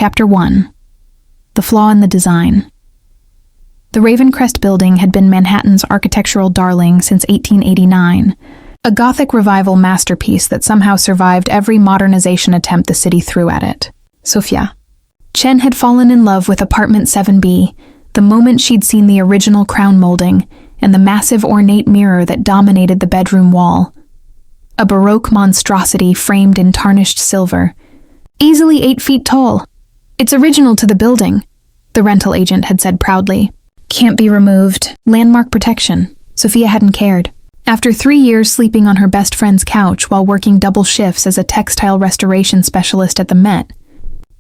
Chapter 1. The Flaw in the Design. The Ravencrest building had been Manhattan's architectural darling since 1889, a Gothic revival masterpiece that somehow survived every modernization attempt the city threw at it. Sophia. Chen had fallen in love with apartment 7B the moment she'd seen the original crown molding and the massive ornate mirror that dominated the bedroom wall. A Baroque monstrosity framed in tarnished silver, easily 8 feet tall. It's original to the building, the rental agent had said proudly. Can't be removed. Landmark protection. Sophia hadn't cared. After 3 years sleeping on her best friend's couch while working double shifts as a textile restoration specialist at the Met,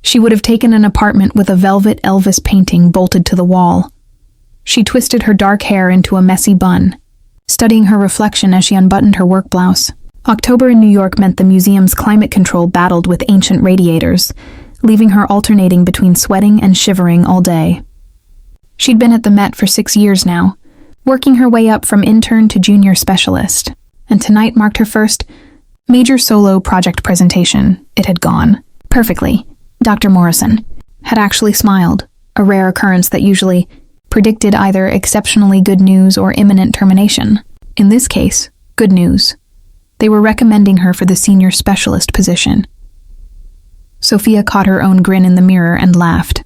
she would have taken an apartment with a velvet Elvis painting bolted to the wall. She twisted her dark hair into a messy bun, studying her reflection as she unbuttoned her work blouse. October in New York meant the museum's climate control battled with ancient radiators, leaving her alternating between sweating and shivering all day. She'd been at the Met for 6 years now, working her way up from intern to junior specialist, and tonight marked her first major solo project presentation. It had gone perfectly. Dr. Morrison had actually smiled, a rare occurrence that usually predicted either exceptionally good news or imminent termination. In this case, good news. They were recommending her for the senior specialist position. Sophia caught her own grin in the mirror and laughed.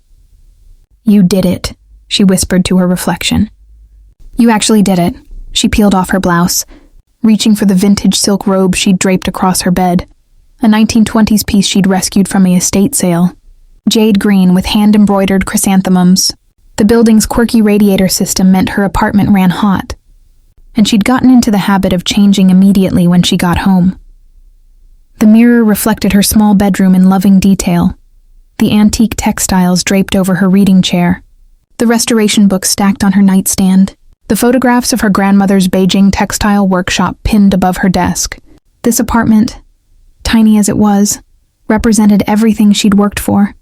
"You did it," she whispered to her reflection. "You actually did it." She peeled off her blouse, reaching for the vintage silk robe she'd draped across her bed, a 1920s piece she'd rescued from a estate sale. Jade green with hand-embroidered chrysanthemums. The building's quirky radiator system meant her apartment ran hot, and she'd gotten into the habit of changing immediately when she got home. The mirror reflected her small bedroom in loving detail, the antique textiles draped over her reading chair, the restoration books stacked on her nightstand, the photographs of her grandmother's Beijing textile workshop pinned above her desk. This apartment, tiny as it was, represented everything she'd worked for.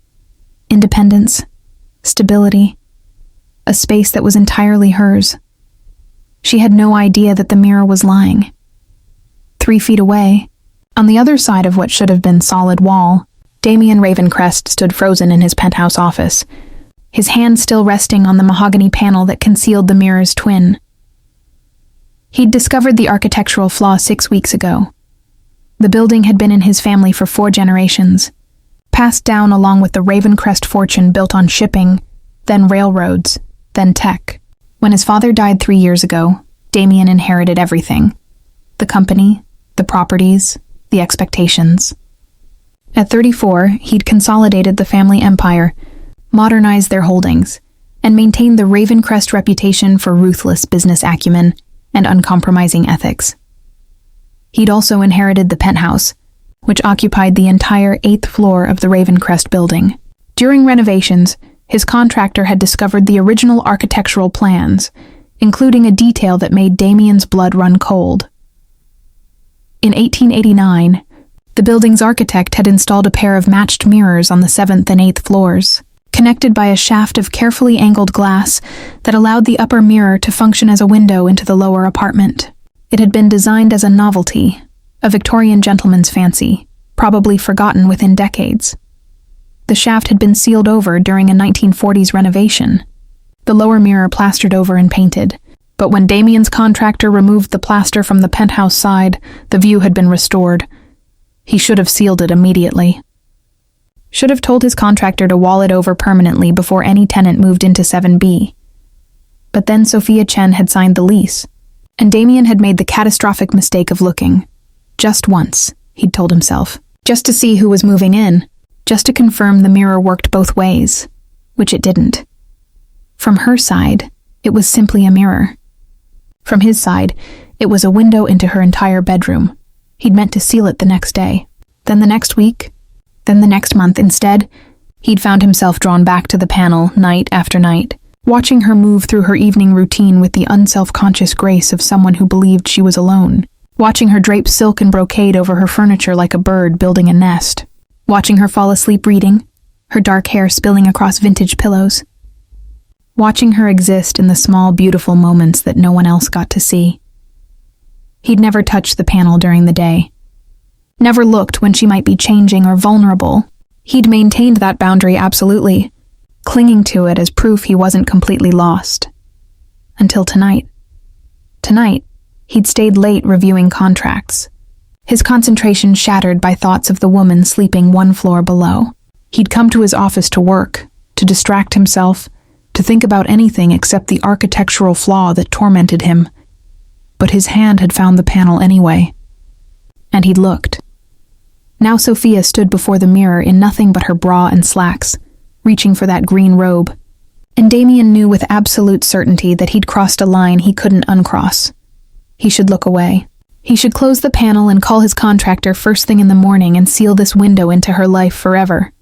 Independence, stability, a space that was entirely hers. She had no idea that the mirror was lying. 3 feet away, on the other side of what should have been solid wall, Damien Ravencrest stood frozen in his penthouse office, his hand still resting on the mahogany panel that concealed the mirror's twin. He'd discovered the architectural flaw 6 weeks ago. The building had been in his family for 4 generations, passed down along with the Ravencrest fortune built on shipping, then railroads, then tech. When his father died 3 years ago, Damien inherited everything. The company, the properties, the expectations. At 34, he'd consolidated the family empire, modernized their holdings, and maintained the Ravencrest reputation for ruthless business acumen and uncompromising ethics. He'd also inherited the penthouse, which occupied the entire 8th floor of the Ravencrest building. During renovations, his contractor had discovered the original architectural plans, including a detail that made Damien's blood run cold. In 1889, the building's architect had installed a pair of matched mirrors on the 7th and 8th floors, connected by a shaft of carefully angled glass that allowed the upper mirror to function as a window into the lower apartment. It had been designed as a novelty, a Victorian gentleman's fancy, probably forgotten within decades. The shaft had been sealed over during a 1940s renovation, the lower mirror plastered over and painted, but when Damien's contractor removed the plaster from the penthouse side, the view had been restored. He should have sealed it immediately. Should have told his contractor to wall it over permanently before any tenant moved into 7B. But then Sophia Chen had signed the lease, and Damien had made the catastrophic mistake of looking. Just once, he'd told himself, just to see who was moving in, just to confirm the mirror worked both ways, which it didn't. From her side, it was simply a mirror. From his side, it was a window into her entire bedroom. He'd meant to seal it the next day, then the next week, then the next month. Instead, he'd found himself drawn back to the panel night after night, watching her move through her evening routine with the unself-conscious grace of someone who believed she was alone, watching her drape silk and brocade over her furniture like a bird building a nest, watching her fall asleep reading, her dark hair spilling across vintage pillows, watching her exist in the small, beautiful moments that no one else got to see. He'd never touched the panel during the day, never looked when she might be changing or vulnerable, He'd maintained that boundary absolutely, clinging to it as proof he wasn't completely lost. Until tonight. Tonight, he'd stayed late reviewing contracts, his concentration shattered by thoughts of the woman sleeping one floor below. He'd come to his office to work, to distract himself, to think about anything except the architectural flaw that tormented him. But his hand had found the panel anyway. And he'd looked. Now Sophia stood before the mirror in nothing but her bra and slacks, reaching for that green robe. And Damien knew with absolute certainty that he'd crossed a line he couldn't uncross. He should look away. He should close the panel and call his contractor first thing in the morning and seal this window into her life forever.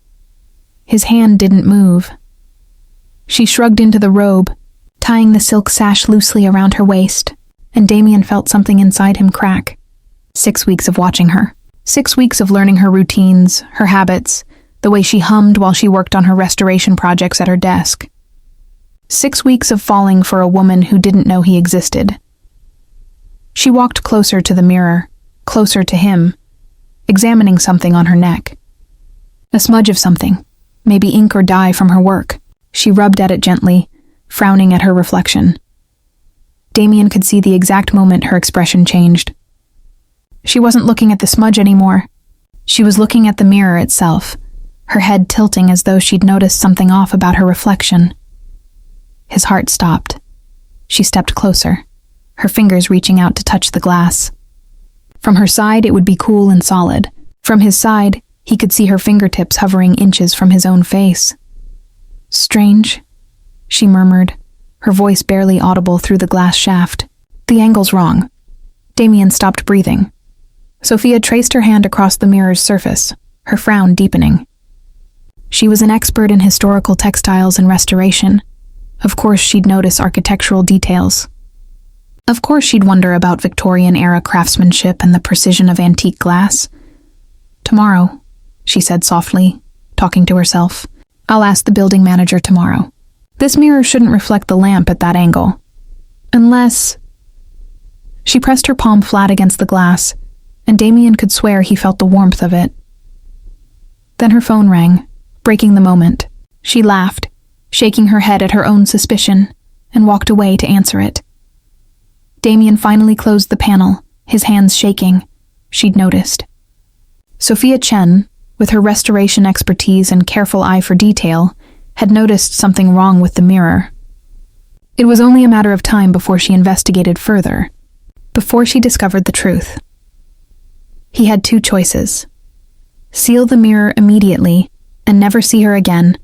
His hand didn't move. She shrugged into the robe, tying the silk sash loosely around her waist, and Damien felt something inside him crack. 6 weeks of watching her. 6 weeks of learning her routines, her habits, the way she hummed while she worked on her restoration projects at her desk. 6 weeks of falling for a woman who didn't know he existed. She walked closer to the mirror, closer to him, examining something on her neck. A smudge of something, maybe ink or dye from her work. She rubbed at it gently, frowning at her reflection. Damien could see the exact moment her expression changed. She wasn't looking at the smudge anymore. She was looking at the mirror itself, her head tilting as though she'd noticed something off about her reflection. His heart stopped. She stepped closer, her fingers reaching out to touch the glass. From her side, it would be cool and solid. From his side, he could see her fingertips hovering inches from his own face. "Strange," she murmured, her voice barely audible through the glass shaft. "The angle's wrong." Damien stopped breathing. Sophia traced her hand across the mirror's surface, her frown deepening. She was an expert in historical textiles and restoration. Of course she'd notice architectural details. Of course she'd wonder about Victorian-era craftsmanship and the precision of antique glass. "Tomorrow," she said softly, talking to herself. "I'll ask the building manager tomorrow. This mirror shouldn't reflect the lamp at that angle. Unless..." She pressed her palm flat against the glass, and Damien could swear he felt the warmth of it. Then her phone rang, breaking the moment. She laughed, shaking her head at her own suspicion, and walked away to answer it. Damien finally closed the panel, his hands shaking. She'd noticed. Sophia Chen, with her restoration expertise and careful eye for detail, had noticed something wrong with the mirror. It was only a matter of time before she investigated further, before she discovered the truth. He had two choices: seal the mirror immediately and never see her again,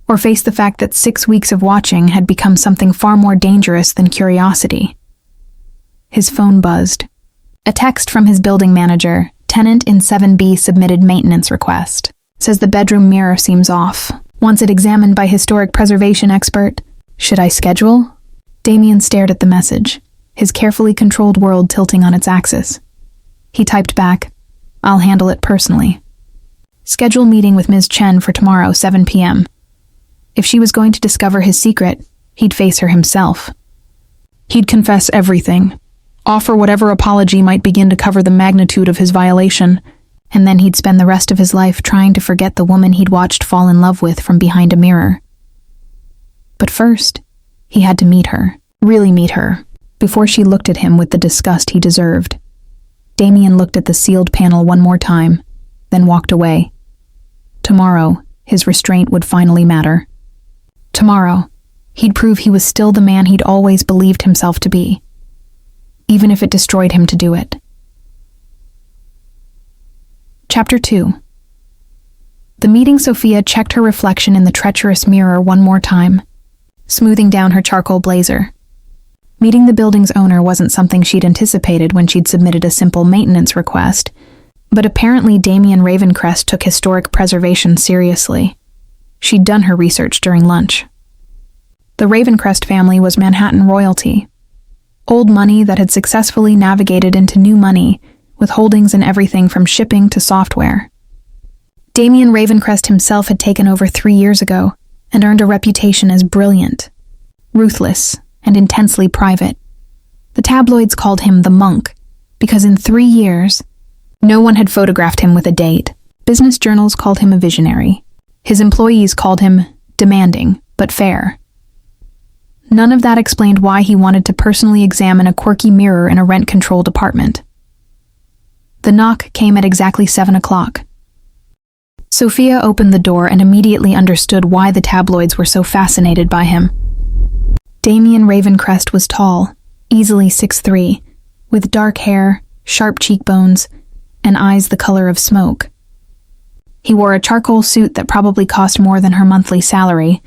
or face the fact that 6 weeks of watching had become something far more dangerous than curiosity. His phone buzzed. A text from his building manager, tenant in 7B submitted maintenance request. Says the bedroom mirror seems off. Wants it examined by historic preservation expert. Should I schedule? Damien stared at the message, his carefully controlled world tilting on its axis. He typed back, "I'll handle it personally. Schedule meeting with Ms. Chen for tomorrow, 7 p.m. If she was going to discover his secret, he'd face her himself. He'd confess everything, offer whatever apology might begin to cover the magnitude of his violation, and then he'd spend the rest of his life trying to forget the woman he'd watched fall in love with from behind a mirror. But first, he had to meet her, really meet her, before she looked at him with the disgust he deserved. Damien looked at the sealed panel one more time, then walked away. Tomorrow, his restraint would finally matter. Tomorrow, he'd prove he was still the man he'd always believed himself to be, even if it destroyed him to do it. Chapter 2. The meeting Sophia checked her reflection in the treacherous mirror one more time, smoothing down her charcoal blazer. Meeting the building's owner wasn't something she'd anticipated when she'd submitted a simple maintenance request, but apparently Damien Ravencrest took historic preservation seriously. She'd done her research during lunch. The Ravencrest family was Manhattan royalty. Old money that had successfully navigated into new money, with holdings in everything from shipping to software. Damien Ravencrest himself had taken over 3 years ago and earned a reputation as brilliant, ruthless, and intensely private. The tabloids called him the monk because in 3 years, no one had photographed him with a date. Business journals called him a visionary. His employees called him demanding, but fair. None of that explained why he wanted to personally examine a quirky mirror in a rent-controlled apartment. The knock came at exactly 7 o'clock. Sophia opened the door and immediately understood why the tabloids were so fascinated by him. Damien Ravencrest was tall, easily 6'3", with dark hair, sharp cheekbones, and eyes the color of smoke. He wore a charcoal suit that probably cost more than her monthly salary,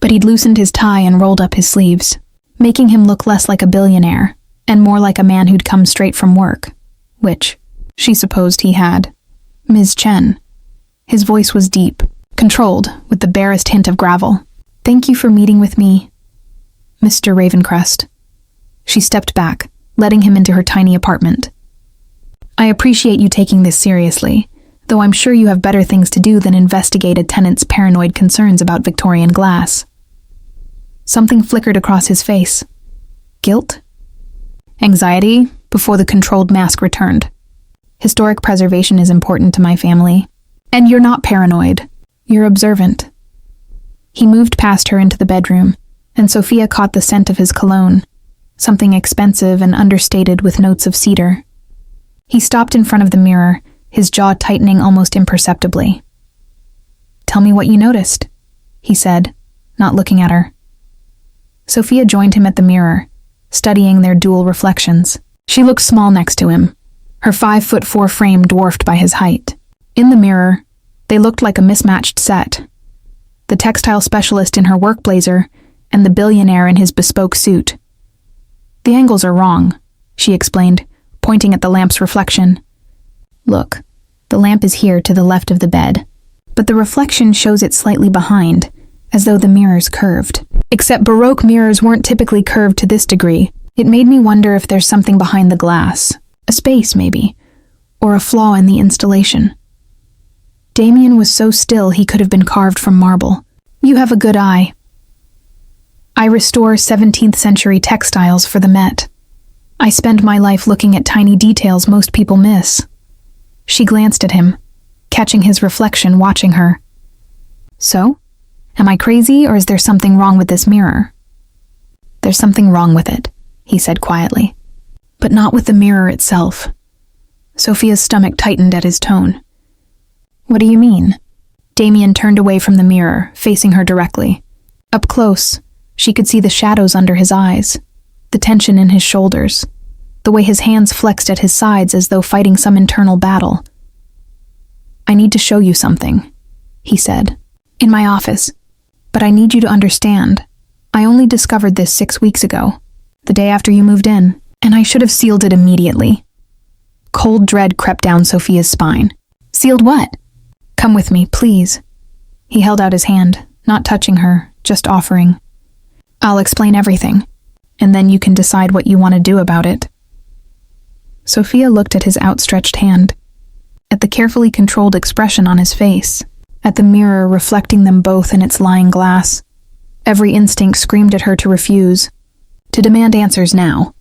but he'd loosened his tie and rolled up his sleeves, making him look less like a billionaire and more like a man who'd come straight from work, which she supposed he had. Ms. Chen. His voice was deep, controlled, with the barest hint of gravel. "Thank you for meeting with me, Mr. Ravencrest." She stepped back, letting him into her tiny apartment. "I appreciate you taking this seriously, though I'm sure you have better things to do than investigate a tenant's paranoid concerns about Victorian glass." Something flickered across his face. Guilt? Anxiety, before the controlled mask returned. "Historic preservation is important to my family. And you're not paranoid. You're observant." He moved past her into the bedroom, and Sophia caught the scent of his cologne, something expensive and understated with notes of cedar. He stopped in front of the mirror, his jaw tightening almost imperceptibly. "Tell me what you noticed," he said, not looking at her. Sophia joined him at the mirror, studying their dual reflections. She looked small next to him, her 5'4" frame dwarfed by his height. In the mirror, they looked like a mismatched set. The textile specialist in her work blazer and the billionaire in his bespoke suit. "The angles are wrong," she explained, pointing at the lamp's reflection. "Look, the lamp is here to the left of the bed, but the reflection shows it slightly behind, as though the mirror's curved. Except Baroque mirrors weren't typically curved to this degree. It made me wonder if there's something behind the glass. A space, maybe, or a flaw in the installation." Damien was so still he could have been carved from marble. "You have a good eye. I restore 17th century textiles for the Met. I spend my life looking at tiny details most people miss." She glanced at him, catching his reflection watching her. "So? Am I crazy, or is there something wrong with this mirror?" "There's something wrong with it," he said quietly. "But not with the mirror itself." Sophia's stomach tightened at his tone. "What do you mean?" Damien turned away from the mirror, facing her directly. Up close, she could see the shadows under his eyes, the tension in his shoulders, the way his hands flexed at his sides as though fighting some internal battle. "I need to show you something," he said. "In my office. But I need you to understand. I only discovered this 6 weeks ago, the day after you moved in, and I should have sealed it immediately." Cold dread crept down Sophia's spine. "Sealed what?" "Come with me, please." He held out his hand, not touching her, just offering. "I'll explain everything, and then you can decide what you want to do about it." Sophia looked at his outstretched hand, at the carefully controlled expression on his face, at the mirror reflecting them both in its lying glass. Every instinct screamed at her to refuse, to demand answers now,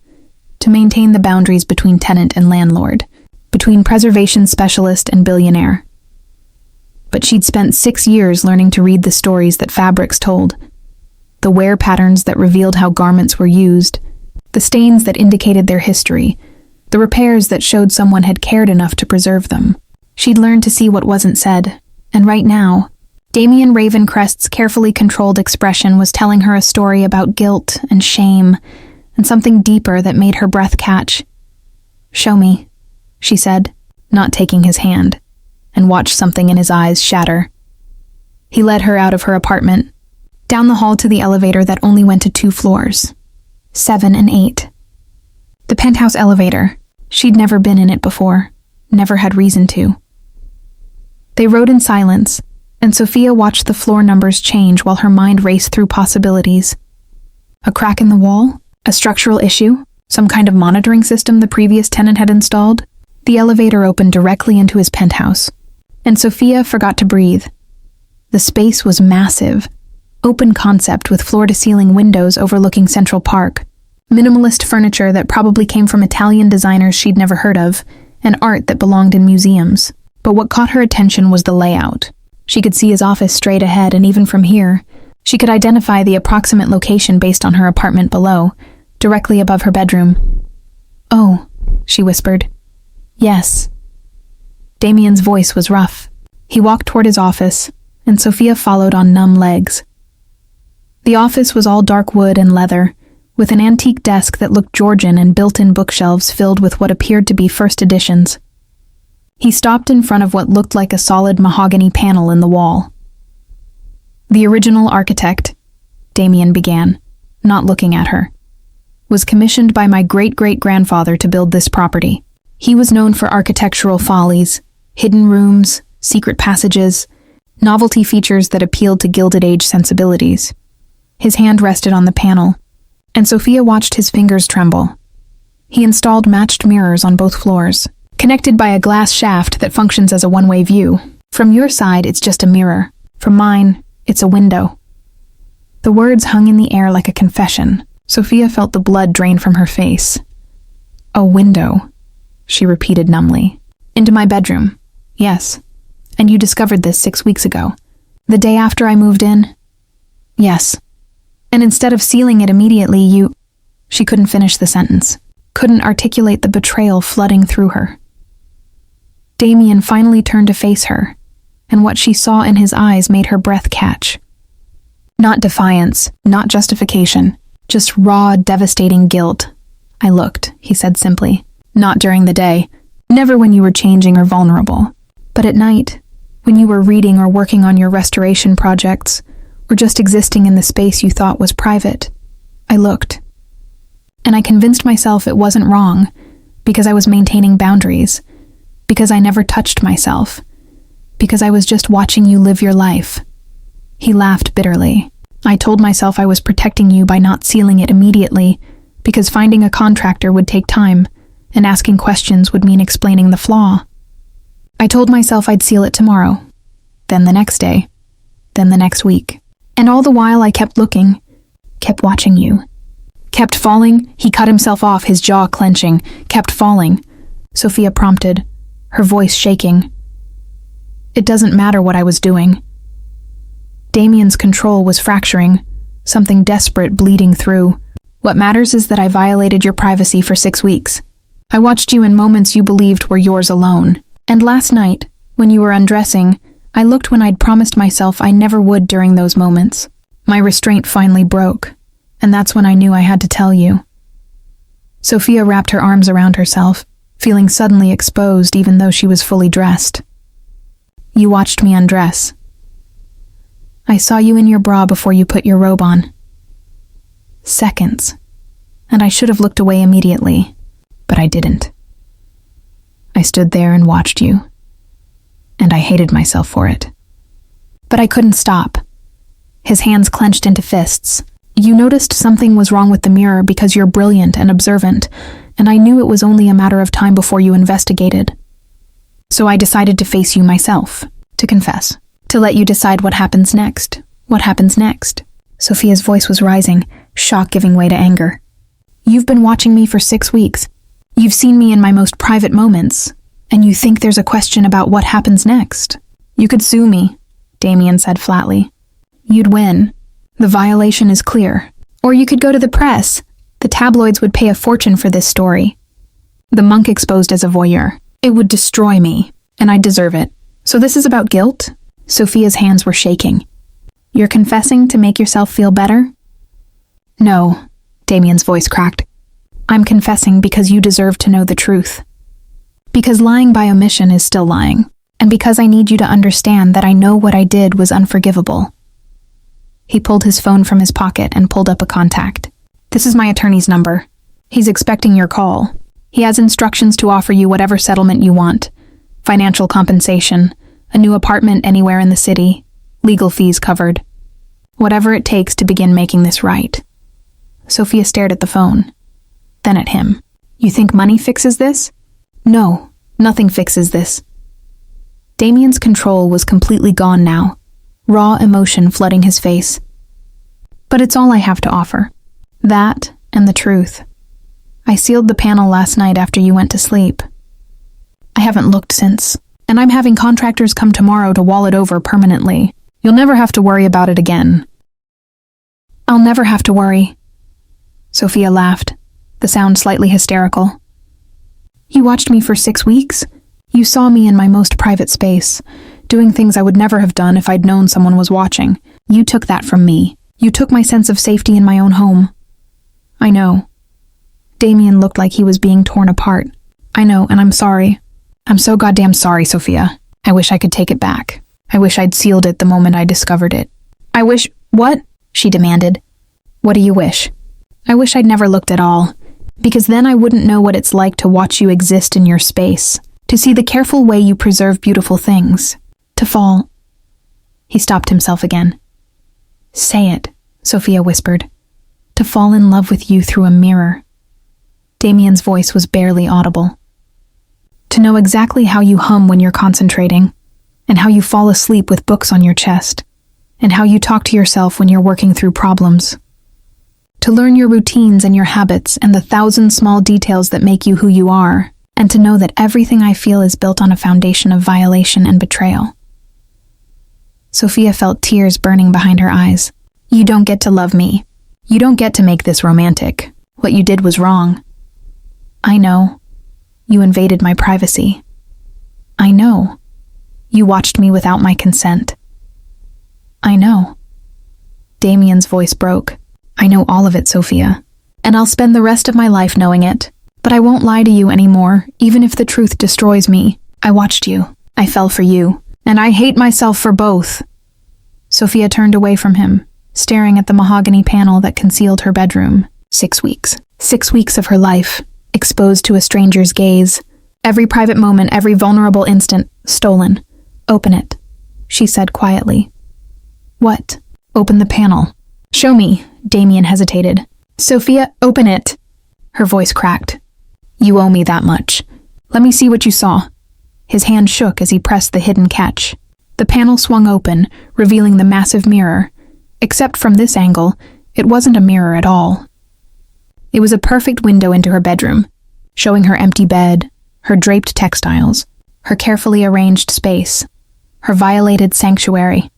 to maintain the boundaries between tenant and landlord, between preservation specialist and billionaire. But she'd spent 6 years learning to read the stories that fabrics told, the wear patterns that revealed how garments were used, the stains that indicated their history, the repairs that showed someone had cared enough to preserve them. She'd learned to see what wasn't said, and right now, Damien Ravencrest's carefully controlled expression was telling her a story about guilt and shame, and something deeper that made her breath catch. "Show me," she said, not taking his hand, and watched something in his eyes shatter. He led her out of her apartment, down the hall to the elevator that only went to 2 floors, 7 and 8. The penthouse elevator. She'd never been in it before, never had reason to. They rode in silence, and Sophia watched the floor numbers change while her mind raced through possibilities. A crack in the wall? A structural issue? Some kind of monitoring system the previous tenant had installed? The elevator opened directly into his penthouse, and Sophia forgot to breathe. The space was massive, open concept with floor-to-ceiling windows overlooking Central Park, minimalist furniture that probably came from Italian designers she'd never heard of, and art that belonged in museums. But what caught her attention was the layout. She could see his office straight ahead, and even from here, she could identify the approximate location based on her apartment below, directly above her bedroom. "Oh," she whispered. "Yes." Damien's voice was rough. He walked toward his office, and Sophia followed on numb legs. The office was all dark wood and leather, with an antique desk that looked Georgian and built-in bookshelves filled with what appeared to be first editions. He stopped in front of what looked like a solid mahogany panel in the wall. "The original architect," Damien began, not looking at her, "was commissioned by my great-great-grandfather to build this property. He was known for architectural follies, hidden rooms, secret passages, novelty features that appealed to Gilded Age sensibilities." His hand rested on the panel, and Sophia watched his fingers tremble. He installed matched mirrors on both floors, connected by a glass shaft that functions as a one-way view. From your side, it's just a mirror. From mine, it's a window. The words hung in the air like a confession. Sophia felt the blood drain from her face. "A window," she repeated numbly. "Into my bedroom. Yes. And you discovered this 6 weeks ago. The day after I moved in? Yes. And instead of sealing it immediately, you—" She couldn't finish the sentence, couldn't articulate the betrayal flooding through her. Damien finally turned to face her, and what she saw in his eyes made her breath catch. Not defiance, not justification, just raw, devastating guilt. "I looked," he said simply. "Not during the day, never when you were changing or vulnerable. But at night, when you were reading or working on your restoration projects, or just existing in the space you thought was private, I looked. And I convinced myself it wasn't wrong, because I was maintaining boundaries, because I never touched myself, because I was just watching you live your life." He laughed bitterly. "I told myself I was protecting you by not sealing it immediately, because finding a contractor would take time, and asking questions would mean explaining the flaw. I told myself I'd seal it tomorrow, then the next day, then the next week. And all the while I kept looking, kept watching you. Kept falling." He cut himself off, his jaw clenching. "Kept falling," Sophia prompted, her voice shaking. "It doesn't matter what I was doing." Damien's control was fracturing, something desperate bleeding through. "What matters is that I violated your privacy for 6 weeks. I watched you in moments you believed were yours alone. And last night, when you were undressing, I looked when I'd promised myself I never would during those moments. My restraint finally broke, and that's when I knew I had to tell you." Sophia wrapped her arms around herself, feeling suddenly exposed even though she was fully dressed. "You watched me undress. I saw you in your bra before you put your robe on. Seconds. And I should have looked away immediately, but I didn't. I stood there and watched you, and I hated myself for it. But I couldn't stop." His hands clenched into fists. "You noticed something was wrong with the mirror because you're brilliant and observant, and I knew it was only a matter of time before you investigated. So I decided to face you myself, to confess, to let you decide what happens next. What happens next?" Sophia's voice was rising, shock giving way to anger. "You've been watching me for 6 weeks. You've seen me in my most private moments, and you think there's a question about what happens next? You could sue me," Damien said flatly. "You'd win. The violation is clear. Or you could go to the press. The tabloids would pay a fortune for this story. The monk exposed as a voyeur. It would destroy me, and I deserve it. So this is about guilt?" Sophia's hands were shaking. "You're confessing to make yourself feel better?" "No," Damien's voice cracked. "I'm confessing because you deserve to know the truth. Because lying by omission is still lying, and because I need you to understand that I know what I did was unforgivable." He pulled his phone from his pocket and pulled up a contact. "This is my attorney's number. He's expecting your call. He has instructions to offer you whatever settlement you want. Financial compensation, a new apartment anywhere in the city, legal fees covered. Whatever it takes to begin making this right." Sophia stared at the phone, then at him. "You think money fixes this?" "No, nothing fixes this." Damien's control was completely gone now, raw emotion flooding his face. "But it's all I have to offer. That and the truth. I sealed the panel last night after you went to sleep. I haven't looked since. and I'm having contractors come tomorrow to wall it over permanently. You'll never have to worry about it again." "I'll never have to worry." Sophia laughed, the sound slightly hysterical. "You watched me for 6 weeks? You saw me in my most private space, doing things I would never have done if I'd known someone was watching. You took that from me. You took my sense of safety in my own home." "I know." Damien looked like he was being torn apart. "I know, and I'm sorry. I'm so goddamn sorry, Sophia. I wish I could take it back. I wish I'd sealed it the moment I discovered it. I wish—" "What?" she demanded. "What do you wish?" "I wish I'd never looked at all, because then I wouldn't know what it's like to watch you exist in your space, to see the careful way you preserve beautiful things, to fall—" He stopped himself again. "Say it," Sophia whispered. "To fall in love with you through a mirror." Damien's voice was barely audible. "To know exactly how you hum when you're concentrating, and how you fall asleep with books on your chest, and how you talk to yourself when you're working through problems. To learn your routines and your habits and the 1,000 small details that make you who you are, and to know that everything I feel is built on a foundation of violation and betrayal." Sophia felt tears burning behind her eyes. "You don't get to love me. You don't get to make this romantic. What you did was wrong." "I know. You invaded my privacy." "I know. You watched me without my consent." "I know." Damien's voice broke. "I know all of it, Sophia, and I'll spend the rest of my life knowing it. But I won't lie to you anymore, even if the truth destroys me. I watched you. I fell for you. And I hate myself for both." Sophia turned away from him, staring at the mahogany panel that concealed her bedroom. 6 weeks. 6 weeks of her life, exposed to a stranger's gaze. Every private moment, every vulnerable instant, stolen. "Open it," she said quietly. "What?" "Open the panel." "Show me." Damien hesitated. "Sophia, open it." Her voice cracked. "You owe me that much. Let me see what you saw." His hand shook as he pressed the hidden catch. The panel swung open, revealing the massive mirror. Except from this angle, it wasn't a mirror at all. It was a perfect window into her bedroom, showing her empty bed, her draped textiles, her carefully arranged space, her violated sanctuary.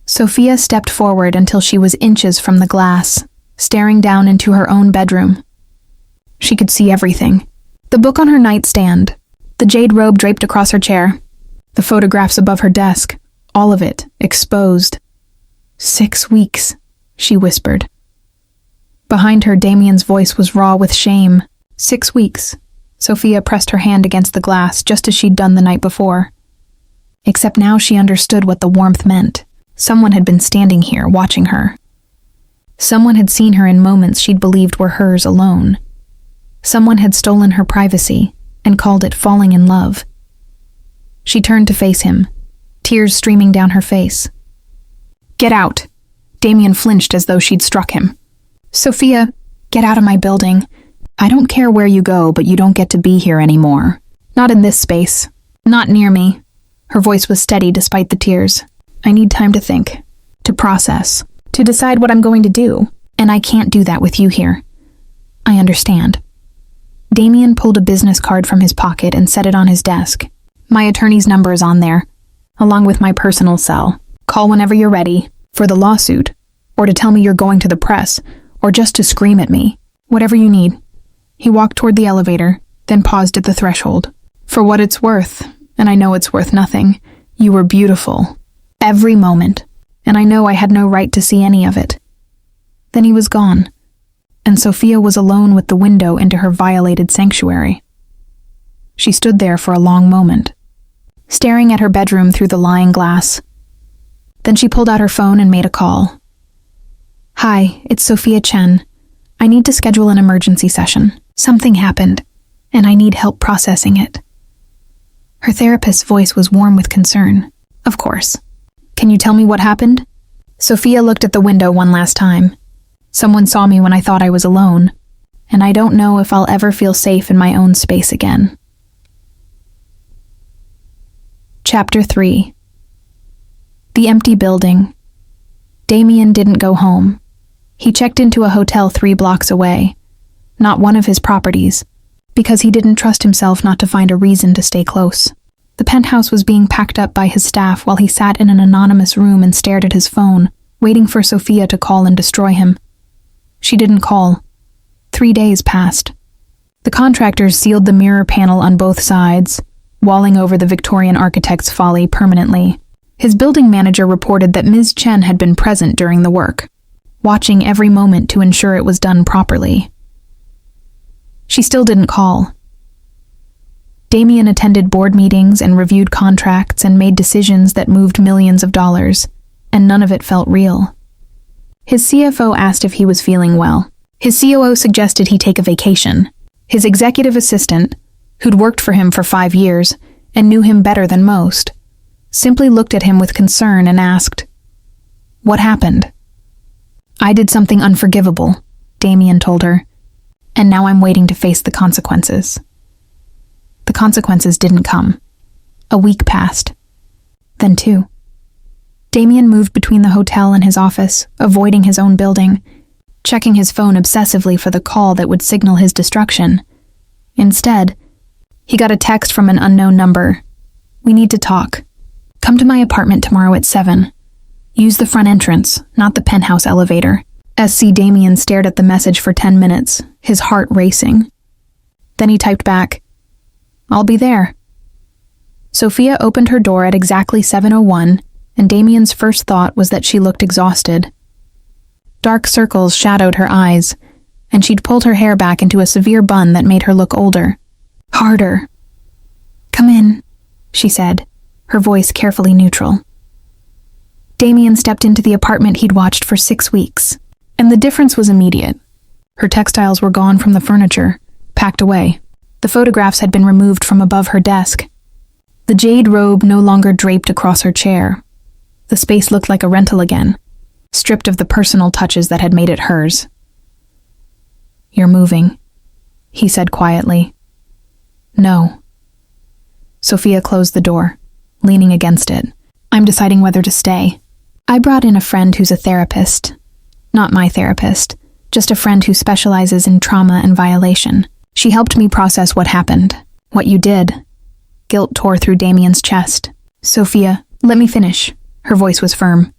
Sophia stepped forward until she was inches from the glass, staring down into her own bedroom. She could see everything. The book on her nightstand, the jade robe draped across her chair, the photographs above her desk, all of it exposed. 6 weeks, she whispered. Behind her, Damien's voice was raw with shame. 6 weeks. Sophia pressed her hand against the glass just as she'd done the night before. Except now she understood what the warmth meant. Someone had been standing here, watching her. Someone had seen her in moments she'd believed were hers alone. Someone had stolen her privacy and called it falling in love. She turned to face him, tears streaming down her face. "Get out!" Damien flinched as though she'd struck him. "Sophia, get out of my building. I don't care where you go, but you don't get to be here anymore. Not in this space. Not near me." Her voice was steady despite the tears. "I need time to think, to process, to decide what I'm going to do, and I can't do that with you here." "I understand." Damien pulled a business card from his pocket and set it on his desk. "My attorney's number is on there, along with my personal cell. Call whenever you're ready, for the lawsuit, or to tell me you're going to the press, or just to scream at me. Whatever you need." He walked toward the elevator, then paused at the threshold. "For what it's worth, and I know it's worth nothing, you were beautiful. Every moment, and I know I had no right to see any of it." Then he was gone, and Sophia was alone with the window into her violated sanctuary. She stood there for a long moment, staring at her bedroom through the lying glass. Then she pulled out her phone and made a call. "Hi, it's Sophia Chen. I need to schedule an emergency session. Something happened, and I need help processing it." Her therapist's voice was warm with concern. "Of course. Can you tell me what happened?" Sophia looked at the window one last time. "Someone saw me when I thought I was alone, and I don't know if I'll ever feel safe in my own space again." Chapter 3. The empty building. Damien didn't go home. He checked into a hotel 3 blocks away, not one of his properties, because he didn't trust himself not to find a reason to stay close. The penthouse was being packed up by his staff while he sat in an anonymous room and stared at his phone, waiting for Sophia to call and destroy him. She didn't call. 3 days passed. The contractors sealed the mirror panel on both sides, walling over the Victorian architect's folly permanently. His building manager reported that Ms. Chen had been present during the work, watching every moment to ensure it was done properly. She still didn't call. Damien attended board meetings and reviewed contracts and made decisions that moved millions of dollars, and none of it felt real. His CFO asked if he was feeling well. His COO suggested he take a vacation. His executive assistant, who'd worked for him for 5 years and knew him better than most, simply looked at him with concern and asked, "What happened?" "I did something unforgivable," Damien told her, "and now I'm waiting to face the consequences." The consequences didn't come. A week passed. Then 2. Damien moved between the hotel and his office, avoiding his own building, checking his phone obsessively for the call that would signal his destruction. Instead, he got a text from an unknown number. "We need to talk. Come to my apartment tomorrow at 7. Use the front entrance, not the penthouse elevator." SC Damien stared at the message for 10 minutes, his heart racing. Then he typed back, "I'll be there." Sophia opened her door at exactly 7:01, and Damien's first thought was that she looked exhausted. Dark circles shadowed her eyes, and she'd pulled her hair back into a severe bun that made her look older. Harder. "Come in," she said, her voice carefully neutral. Damien stepped into the apartment he'd watched for 6 weeks, and the difference was immediate. Her textiles were gone from the furniture, packed away. The photographs had been removed from above her desk. The jade robe no longer draped across her chair. The space looked like a rental again, stripped of the personal touches that had made it hers. "You're moving," he said quietly. "No." Sophia closed the door, leaning against it. "I'm deciding whether to stay. I brought in a friend who's a therapist. Not my therapist, just a friend who specializes in trauma and violation. She helped me process what happened, what you did." Guilt tore through Damien's chest. "Sophia, let me finish." Her voice was firm.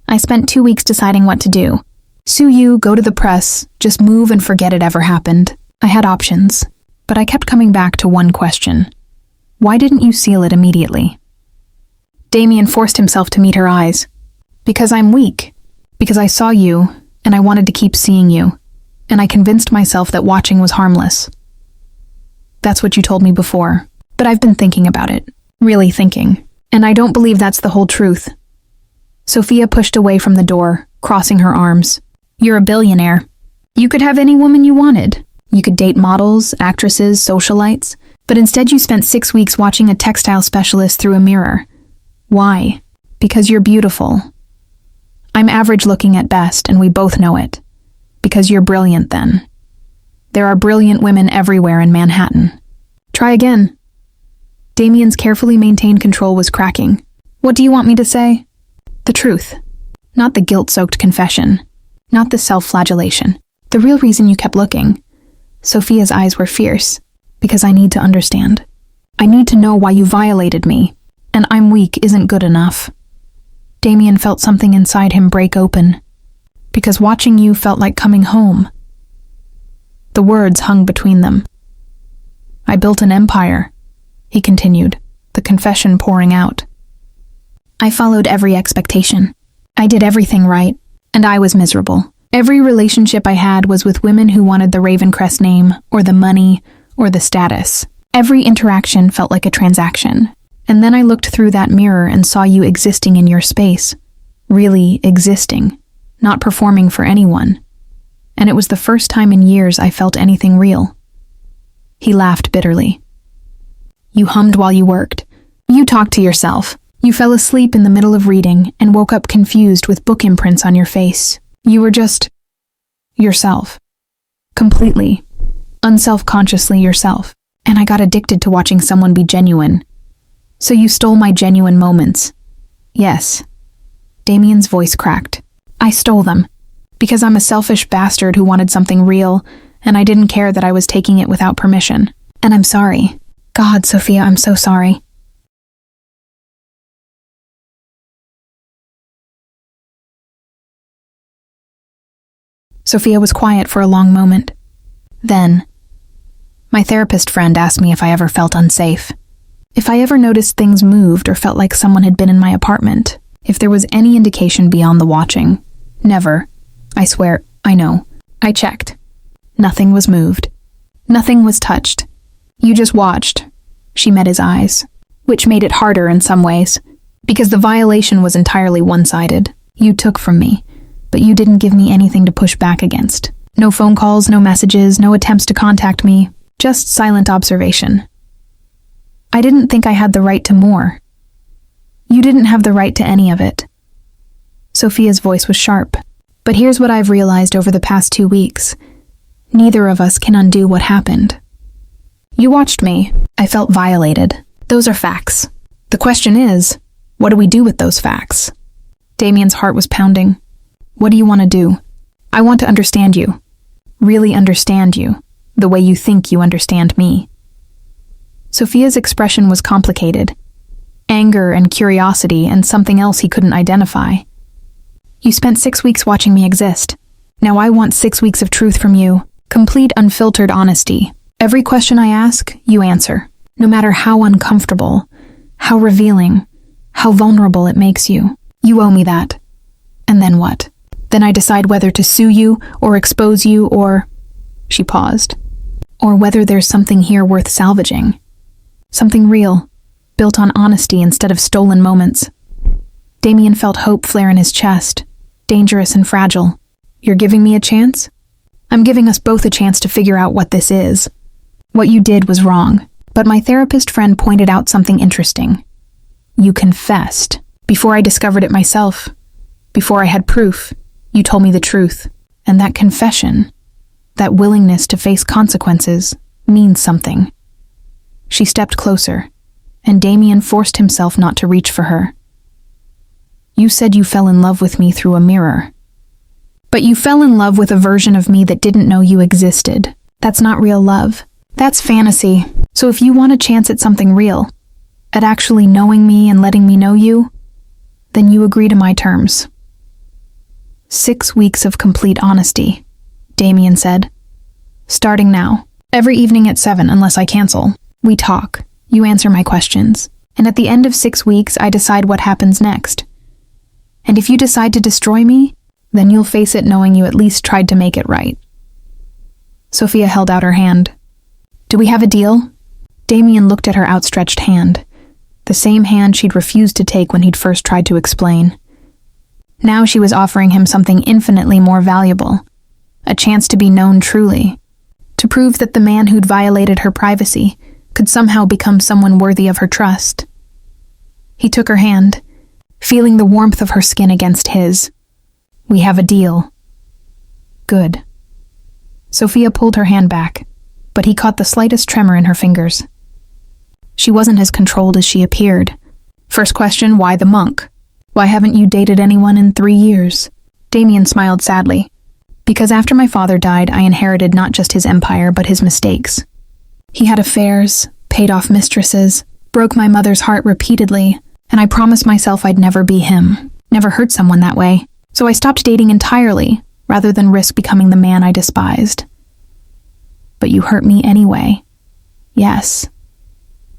"I spent 2 weeks deciding what to do. Sue you, go to the press, just move and forget it ever happened. I had options, but I kept coming back to one question. Why didn't you seal it immediately?" Damien forced himself to meet her eyes. "Because I'm weak. Because I saw you, and I wanted to keep seeing you, and I convinced myself that watching was harmless. That's what you told me before, but I've been thinking about it, really thinking, and I don't believe that's the whole truth." Sophia pushed away from the door, crossing her arms. "You're a billionaire. You could have any woman you wanted. You could date models, actresses, socialites, but instead you spent 6 weeks watching a textile specialist through a mirror. Why? Because you're beautiful. I'm average looking at best, and we both know it. Because you're brilliant then. There are brilliant women everywhere in Manhattan. Try again." Damien's carefully maintained control was cracking. "What do you want me to say?" "The truth. Not the guilt-soaked confession. Not the self-flagellation. The real reason you kept looking." Sophia's eyes were fierce. "Because I need to understand. I need to know why you violated me, and I'm weak isn't good enough." Damien felt something inside him break open. "Because watching you felt like coming home." The words hung between them. "I built an empire," he continued, the confession pouring out. "I followed every expectation. I did everything right, and I was miserable. Every relationship I had was with women who wanted the Ravencrest name, or the money, or the status. Every interaction felt like a transaction. And then I looked through that mirror and saw you existing in your space. Really existing, not performing for anyone. And it was the first time in years I felt anything real." He laughed bitterly. "You hummed while you worked. You talked to yourself. You fell asleep in the middle of reading and woke up confused with book imprints on your face. You were just yourself. Completely, unself-consciously yourself. And I got addicted to watching someone be genuine. So you stole my genuine moments." "Yes." Damien's voice cracked. "I stole them. Because I'm a selfish bastard who wanted something real, and I didn't care that I was taking it without permission. And I'm sorry. God, Sophia, I'm so sorry." Sophia was quiet for a long moment. Then, my therapist friend asked me if I ever felt unsafe. If I ever noticed things moved or felt like someone had been in my apartment. If there was any indication beyond the watching. Never. I swear, I know. I checked. Nothing was moved. Nothing was touched. You just watched. She met his eyes, which made it harder in some ways, because the violation was entirely one-sided. You took from me, but you didn't give me anything to push back against. No phone calls, no messages, no attempts to contact me, just silent observation. I didn't think I had the right to more. You didn't have the right to any of it. Sophia's voice was sharp. But here's what I've realized over the past 2 weeks. Neither of us can undo what happened. You watched me. I felt violated. Those are facts. The question is, what do we do with those facts? Damien's heart was pounding. What do you want to do? I want to understand you. Really understand you. The way you think you understand me. Sophia's expression was complicated. Anger and curiosity and something else he couldn't identify. You spent 6 weeks watching me exist. Now I want 6 weeks of truth from you. Complete unfiltered honesty. Every question I ask, you answer. No matter how uncomfortable, how revealing, how vulnerable it makes you. You owe me that. And then what? Then I decide whether to sue you or expose you or... She paused. Or whether there's something here worth salvaging. Something real, built on honesty instead of stolen moments. Damien felt hope flare in his chest. Dangerous and fragile. You're giving me a chance? I'm giving us both a chance to figure out what this is. What you did was wrong, but my therapist friend pointed out something interesting. You confessed. Before I discovered it myself, before I had proof, you told me the truth. And that confession, that willingness to face consequences, means something. She stepped closer, and Damien forced himself not to reach for her. You said you fell in love with me through a mirror. But you fell in love with a version of me that didn't know you existed. That's not real love. That's fantasy. So if you want a chance at something real, at actually knowing me and letting me know you, then you agree to my terms. 6 weeks of complete honesty, Damien said. Starting now. Every evening at 7, unless I cancel. We talk. You answer my questions. And at the end of 6 weeks, I decide what happens next. And if you decide to destroy me, then you'll face it knowing you at least tried to make it right. Sophia held out her hand. Do we have a deal? Damien looked at her outstretched hand, the same hand she'd refused to take when he'd first tried to explain. Now she was offering him something infinitely more valuable, a chance to be known truly, to prove that the man who'd violated her privacy could somehow become someone worthy of her trust. He took her hand, feeling the warmth of her skin against his. We have a deal. Good. Sophia pulled her hand back, but he caught the slightest tremor in her fingers. She wasn't as controlled as she appeared. First question, why the monk? Why haven't you dated anyone in 3 years? Damien smiled sadly. Because after my father died, I inherited not just his empire, but his mistakes. He had affairs, paid off mistresses, broke my mother's heart repeatedly, and I promised myself I'd never be him, never hurt someone that way. So I stopped dating entirely, rather than risk becoming the man I despised. But you hurt me anyway. Yes.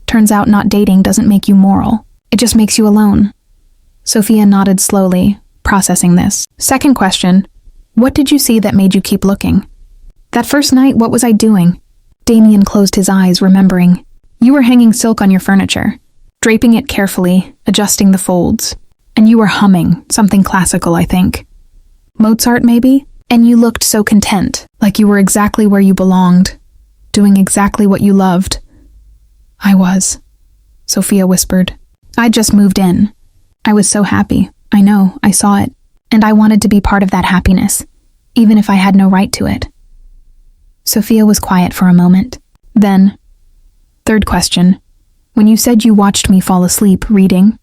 Turns out not dating doesn't make you moral. It just makes you alone. Sophia nodded slowly, processing this. Second question, what did you see that made you keep looking? That first night, what was I doing? Damien closed his eyes, remembering. You were hanging silk on your furniture, draping it carefully, adjusting the folds. And you were humming, something classical, I think. Mozart, maybe? And you looked so content, like you were exactly where you belonged, doing exactly what you loved. I was, Sophia whispered. I'd just moved in. I was so happy. I know, I saw it. And I wanted to be part of that happiness, even if I had no right to it. Sophia was quiet for a moment. Then, third question. When you said you watched me fall asleep reading,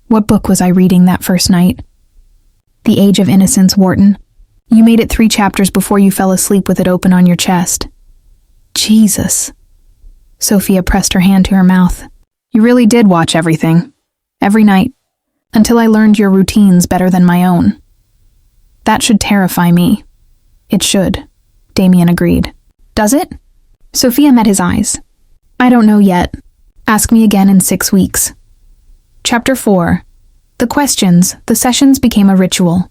what book was I reading that first night? The Age of Innocence, Wharton. You made it 3 chapters before you fell asleep with it open on your chest. Jesus. Sophia pressed her hand to her mouth. You really did watch everything. Every night. Until I learned your routines better than my own. That should terrify me. It should, Damien agreed. Does it? Sophia met his eyes. I don't know yet. Ask me again in 6 weeks. Chapter 4. The sessions became a ritual.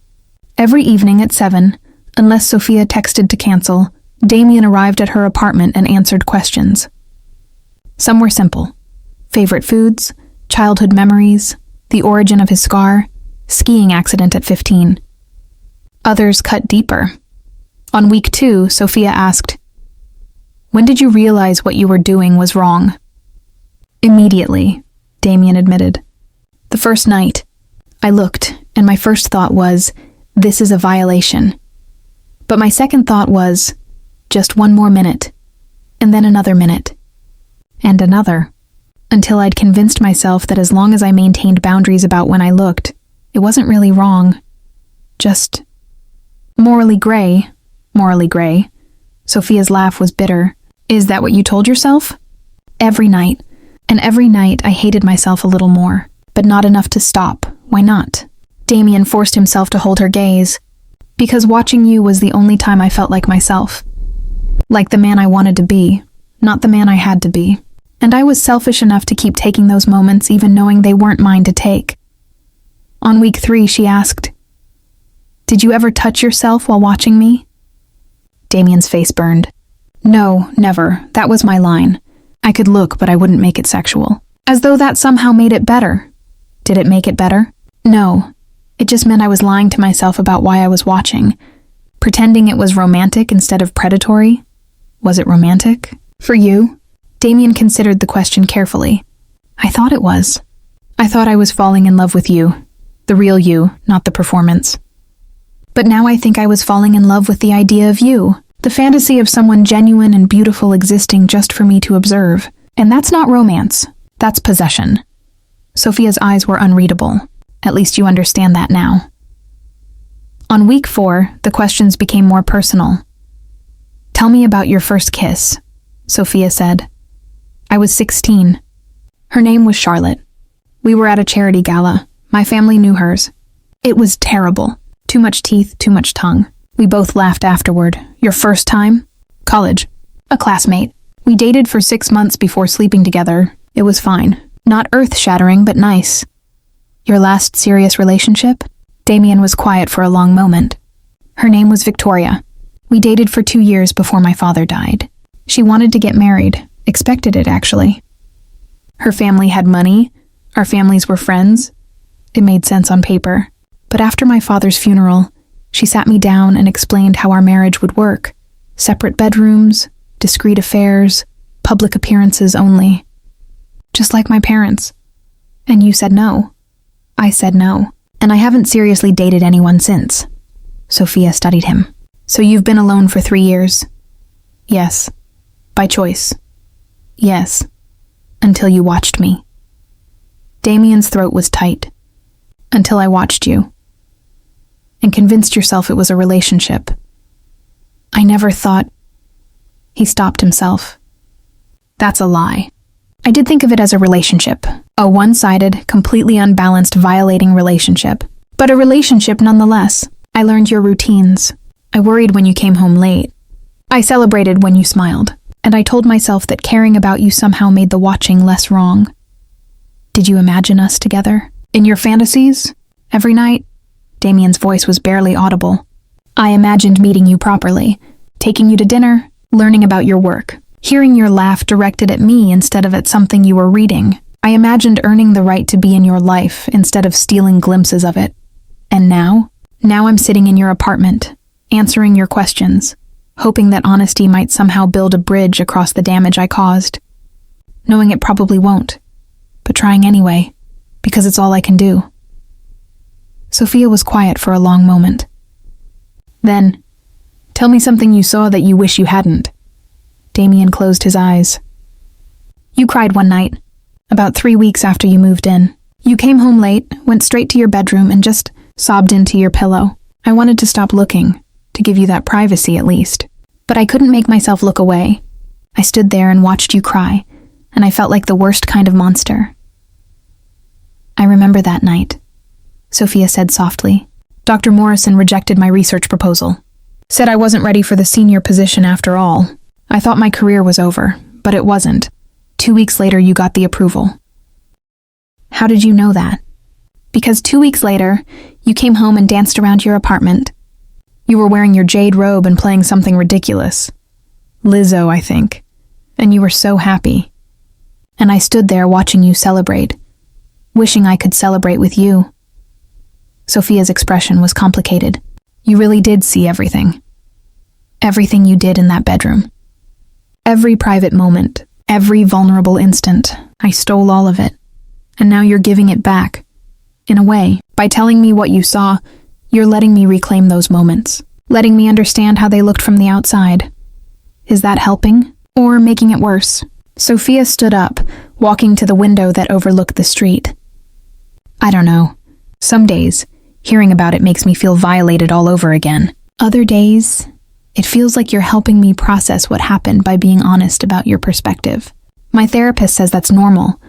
Every evening at 7, unless Sophia texted to cancel, Damien arrived at her apartment and answered questions. Some were simple. Favorite foods, childhood memories, the origin of his scar, skiing accident at 15. Others cut deeper. On week 2, Sophia asked, "When did you realize what you were doing was wrong?" Immediately, Damien admitted. The first night, I looked, and my first thought was, this is a violation. But my second thought was, just one more minute, and then another minute, and another, until I'd convinced myself that as long as I maintained boundaries about when I looked, it wasn't really wrong. Just morally gray. Sophia's laugh was bitter. Is that what you told yourself? Every night. And every night I hated myself a little more, but not enough to stop. Why not? Damien forced himself to hold her gaze. Because watching you was the only time I felt like myself. Like the man I wanted to be, not the man I had to be. And I was selfish enough to keep taking those moments even knowing they weren't mine to take. On week 3, she asked, "Did you ever touch yourself while watching me?" Damien's face burned. No, never. That was my line. I could look, but I wouldn't make it sexual. As though that somehow made it better. Did it make it better? No. It just meant I was lying to myself about why I was watching. Pretending it was romantic instead of predatory. Was it romantic? For you? Damien considered the question carefully. I thought it was. I thought I was falling in love with you. The real you, not the performance. But now I think I was falling in love with the idea of you. The fantasy of someone genuine and beautiful existing just for me to observe. And that's not romance. That's possession. Sophia's eyes were unreadable. At least you understand that now. On week 4, the questions became more personal. Tell me about your first kiss, Sophia said. I was 16. Her name was Charlotte. We were at a charity gala. My family knew hers. It was terrible. Too much teeth, too much tongue. We both laughed afterward. Your first time? College. A classmate. We dated for 6 months before sleeping together. It was fine. Not earth-shattering, but nice. Your last serious relationship? Damien was quiet for a long moment. Her name was Victoria. We dated for 2 years before my father died. She wanted to get married. Expected it, actually. Her family had money. Our families were friends. It made sense on paper. But after my father's funeral, she sat me down and explained how our marriage would work. Separate bedrooms, discreet affairs, public appearances only. Just like my parents. And you said no. I said no. And I haven't seriously dated anyone since. Sophia studied him. So you've been alone for 3 years? Yes. By choice? Yes. Until you watched me. Damien's throat was tight. Until I watched you. And convinced yourself it was a relationship. I never thought... He stopped himself. That's a lie. I did think of it as a relationship. A one-sided, completely unbalanced, violating relationship. But a relationship nonetheless. I learned your routines. I worried when you came home late. I celebrated when you smiled. And I told myself that caring about you somehow made the watching less wrong. Did you imagine us together? In your fantasies? Every night? Damien's voice was barely audible. I imagined meeting you properly, taking you to dinner, learning about your work, hearing your laugh directed at me instead of at something you were reading. I imagined earning the right to be in your life instead of stealing glimpses of it. And now? Now I'm sitting in your apartment, answering your questions, hoping that honesty might somehow build a bridge across the damage I caused. Knowing it probably won't, but trying anyway, because it's all I can do. Sophia was quiet for a long moment. Then, tell me something you saw that you wish you hadn't. Damien closed his eyes. You cried one night, about 3 weeks after you moved in. You came home late, went straight to your bedroom, and just sobbed into your pillow. I wanted to stop looking, to give you that privacy at least. But I couldn't make myself look away. I stood there and watched you cry, and I felt like the worst kind of monster. I remember that night, Sophia said softly. Dr. Morrison rejected my research proposal. Said I wasn't ready for the senior position after all. I thought my career was over, but it wasn't. 2 weeks later, you got the approval. How did you know that? Because 2 weeks later, you came home and danced around your apartment. You were wearing your jade robe and playing something ridiculous. Lizzo, I think. And you were so happy. And I stood there watching you celebrate, wishing I could celebrate with you. Sophia's expression was complicated. You really did see everything. Everything you did in that bedroom. Every private moment, every vulnerable instant. I stole all of it. And now you're giving it back. In a way, by telling me what you saw, you're letting me reclaim those moments, letting me understand how they looked from the outside. Is that helping, or making it worse? Sophia stood up, walking to the window that overlooked the street. I don't know. Some days, hearing about it makes me feel violated all over again. Other days, it feels like you're helping me process what happened by being honest about your perspective. My therapist says that's normal,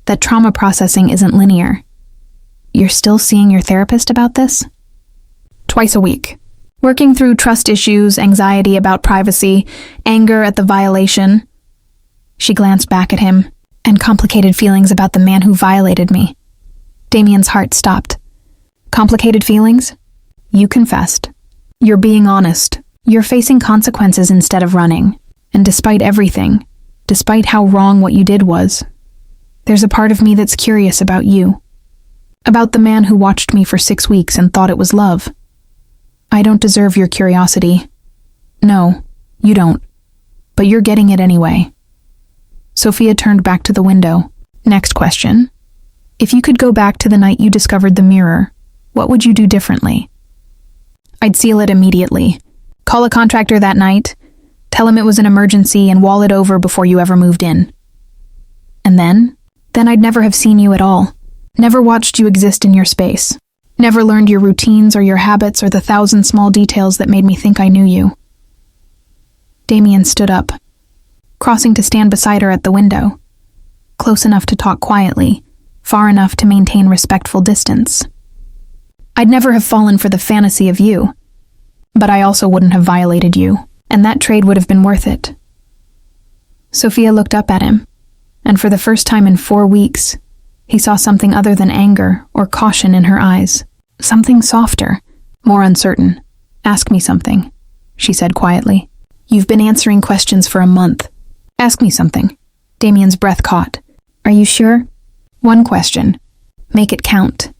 that trauma processing isn't linear. You're still seeing your therapist about this? Twice a week. Working through trust issues, anxiety about privacy, anger at the violation. She glanced back at him, and complicated feelings about the man who violated me. Damien's heart stopped. Complicated feelings? You confessed. You're being honest. You're facing consequences instead of running. And despite everything, despite how wrong what you did was, there's a part of me that's curious about you. About the man who watched me for 6 weeks and thought it was love. I don't deserve your curiosity. No, you don't. But you're getting it anyway. Sophia turned back to the window. Next question. If you could go back to the night you discovered the mirror, what would you do differently? I'd seal it immediately. Call a contractor that night, tell him it was an emergency, and wall it over before you ever moved in. And then I'd never have seen you at all. Never watched you exist in your space. Never learned your routines or your habits or the 1,000 small details that made me think I knew you. Damien stood up, crossing to stand beside her at the window, close enough to talk quietly, far enough to maintain respectful distance. I'd never have fallen for the fantasy of you, but I also wouldn't have violated you, and that trade would have been worth it. Sophia looked up at him, and for the first time in 4 weeks, he saw something other than anger or caution in her eyes. Something softer, more uncertain. Ask me something, she said quietly. You've been answering questions for a month. Ask me something. Damien's breath caught. Are you sure? One question. Make it count.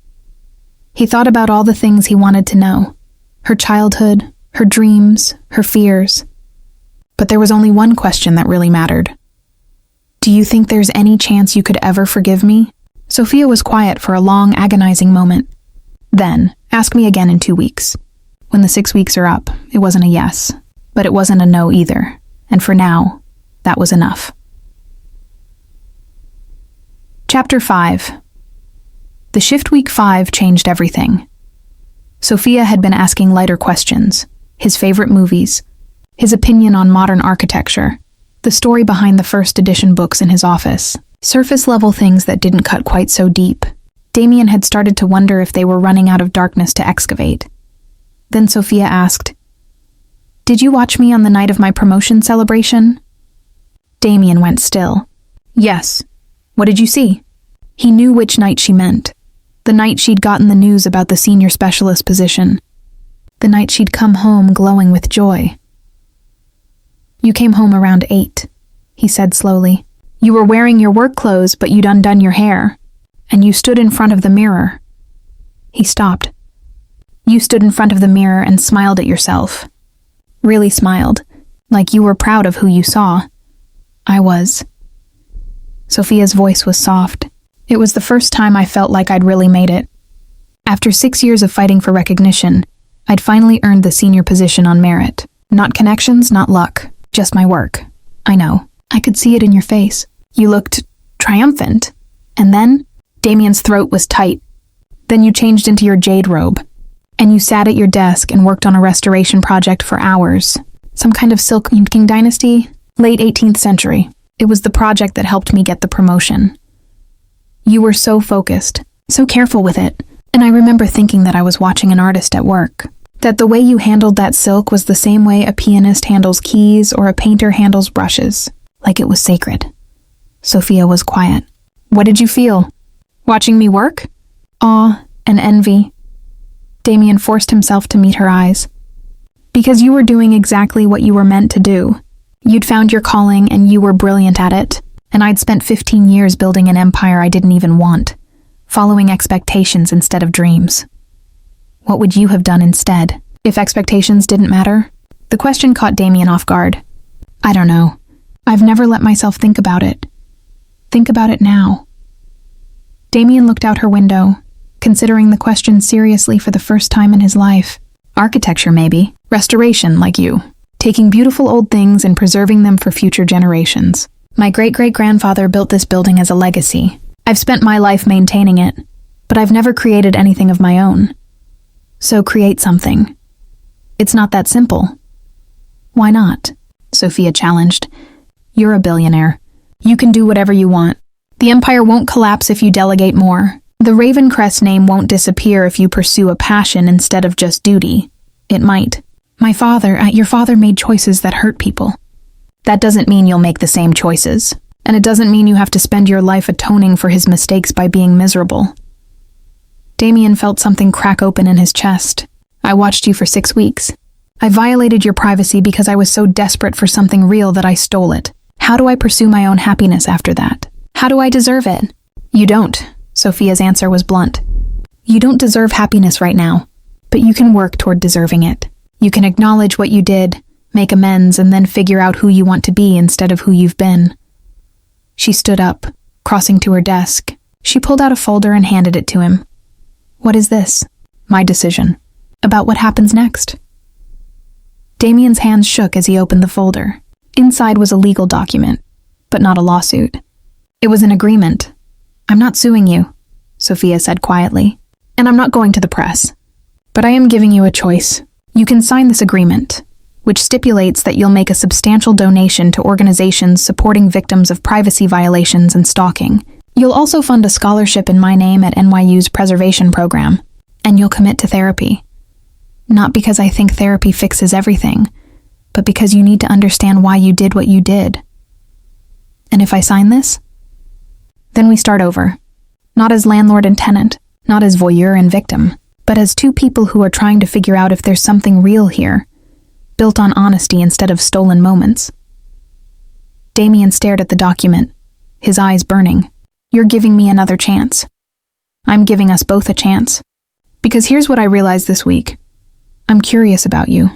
He thought about all the things he wanted to know. Her childhood, her dreams, her fears. But there was only one question that really mattered. Do you think there's any chance you could ever forgive me? Sophia was quiet for a long, agonizing moment. Then, ask me again in 2 weeks. When the 6 weeks are up, it wasn't a yes, but it wasn't a no either. And for now, that was enough. Chapter 5. The shift week 5 changed everything. Sophia had been asking lighter questions, his favorite movies, his opinion on modern architecture, the story behind the first edition books in his office, surface-level things that didn't cut quite so deep. Damien had started to wonder if they were running out of darkness to excavate. Then Sophia asked, Did you watch me on the night of my promotion celebration? Damien went still. Yes. What did you see? He knew which night she meant. The night she'd gotten the news about the senior specialist position. The night she'd come home glowing with joy. You came home around 8, he said slowly. You were wearing your work clothes, but you'd undone your hair, and you stood in front of the mirror. He stopped. You stood in front of the mirror and smiled at yourself. Really smiled, like you were proud of who you saw. I was. Sophia's voice was soft. It was the first time I felt like I'd really made it. After 6 years of fighting for recognition, I'd finally earned the senior position on merit. Not connections, not luck, just my work. I know. I could see it in your face. You looked triumphant. And then, Damien's throat was tight. Then you changed into your jade robe. And you sat at your desk and worked on a restoration project for hours. Some kind of Silk King dynasty? Late 18th century. It was the project that helped me get the promotion. You were so focused, so careful with it, and I remember thinking that I was watching an artist at work. That the way you handled that silk was the same way a pianist handles keys or a painter handles brushes, like it was sacred. Sophia was quiet. What did you feel? Watching me work? Awe and envy. Damien forced himself to meet her eyes. Because you were doing exactly what you were meant to do. You'd found your calling and you were brilliant at it, and I'd spent 15 years building an empire I didn't even want, following expectations instead of dreams. What would you have done instead, if expectations didn't matter? The question caught Damien off guard. I don't know. I've never let myself think about it. Think about it now. Damien looked out her window, considering the question seriously for the first time in his life. Architecture, maybe. Restoration, like you. Taking beautiful old things and preserving them for future generations. My great-great-grandfather built this building as a legacy. I've spent my life maintaining it, but I've never created anything of my own. So create something. It's not that simple. Why not? Sophia challenged. You're a billionaire. You can do whatever you want. The empire won't collapse if you delegate more. The Ravencrest name won't disappear if you pursue a passion instead of just duty. It might. Your father made choices that hurt people. That doesn't mean you'll make the same choices. And it doesn't mean you have to spend your life atoning for his mistakes by being miserable. Damien felt something crack open in his chest. I watched you for 6 weeks. I violated your privacy because I was so desperate for something real that I stole it. How do I pursue my own happiness after that? How do I deserve it? You don't. Sophia's answer was blunt. You don't deserve happiness right now, but you can work toward deserving it. You can acknowledge what you did, make amends, and then figure out who you want to be instead of who you've been. She stood up, crossing to her desk. She pulled out a folder and handed it to him. What is this? My decision. About what happens next. Damien's hands shook as he opened the folder. Inside was a legal document, but not a lawsuit. It was an agreement. I'm not suing you, Sophia said quietly, and I'm not going to the press. But I am giving you a choice. You can sign this agreement, which stipulates that you'll make a substantial donation to organizations supporting victims of privacy violations and stalking. You'll also fund a scholarship in my name at NYU's preservation program, and you'll commit to therapy. Not because I think therapy fixes everything, but because you need to understand why you did what you did. And if I sign this, then we start over. Not as landlord and tenant, not as voyeur and victim, but as two people who are trying to figure out if there's something real here, built on honesty instead of stolen moments. Damien stared at the document, his eyes burning. You're giving me another chance. I'm giving us both a chance. Because here's what I realized this week. I'm curious about you.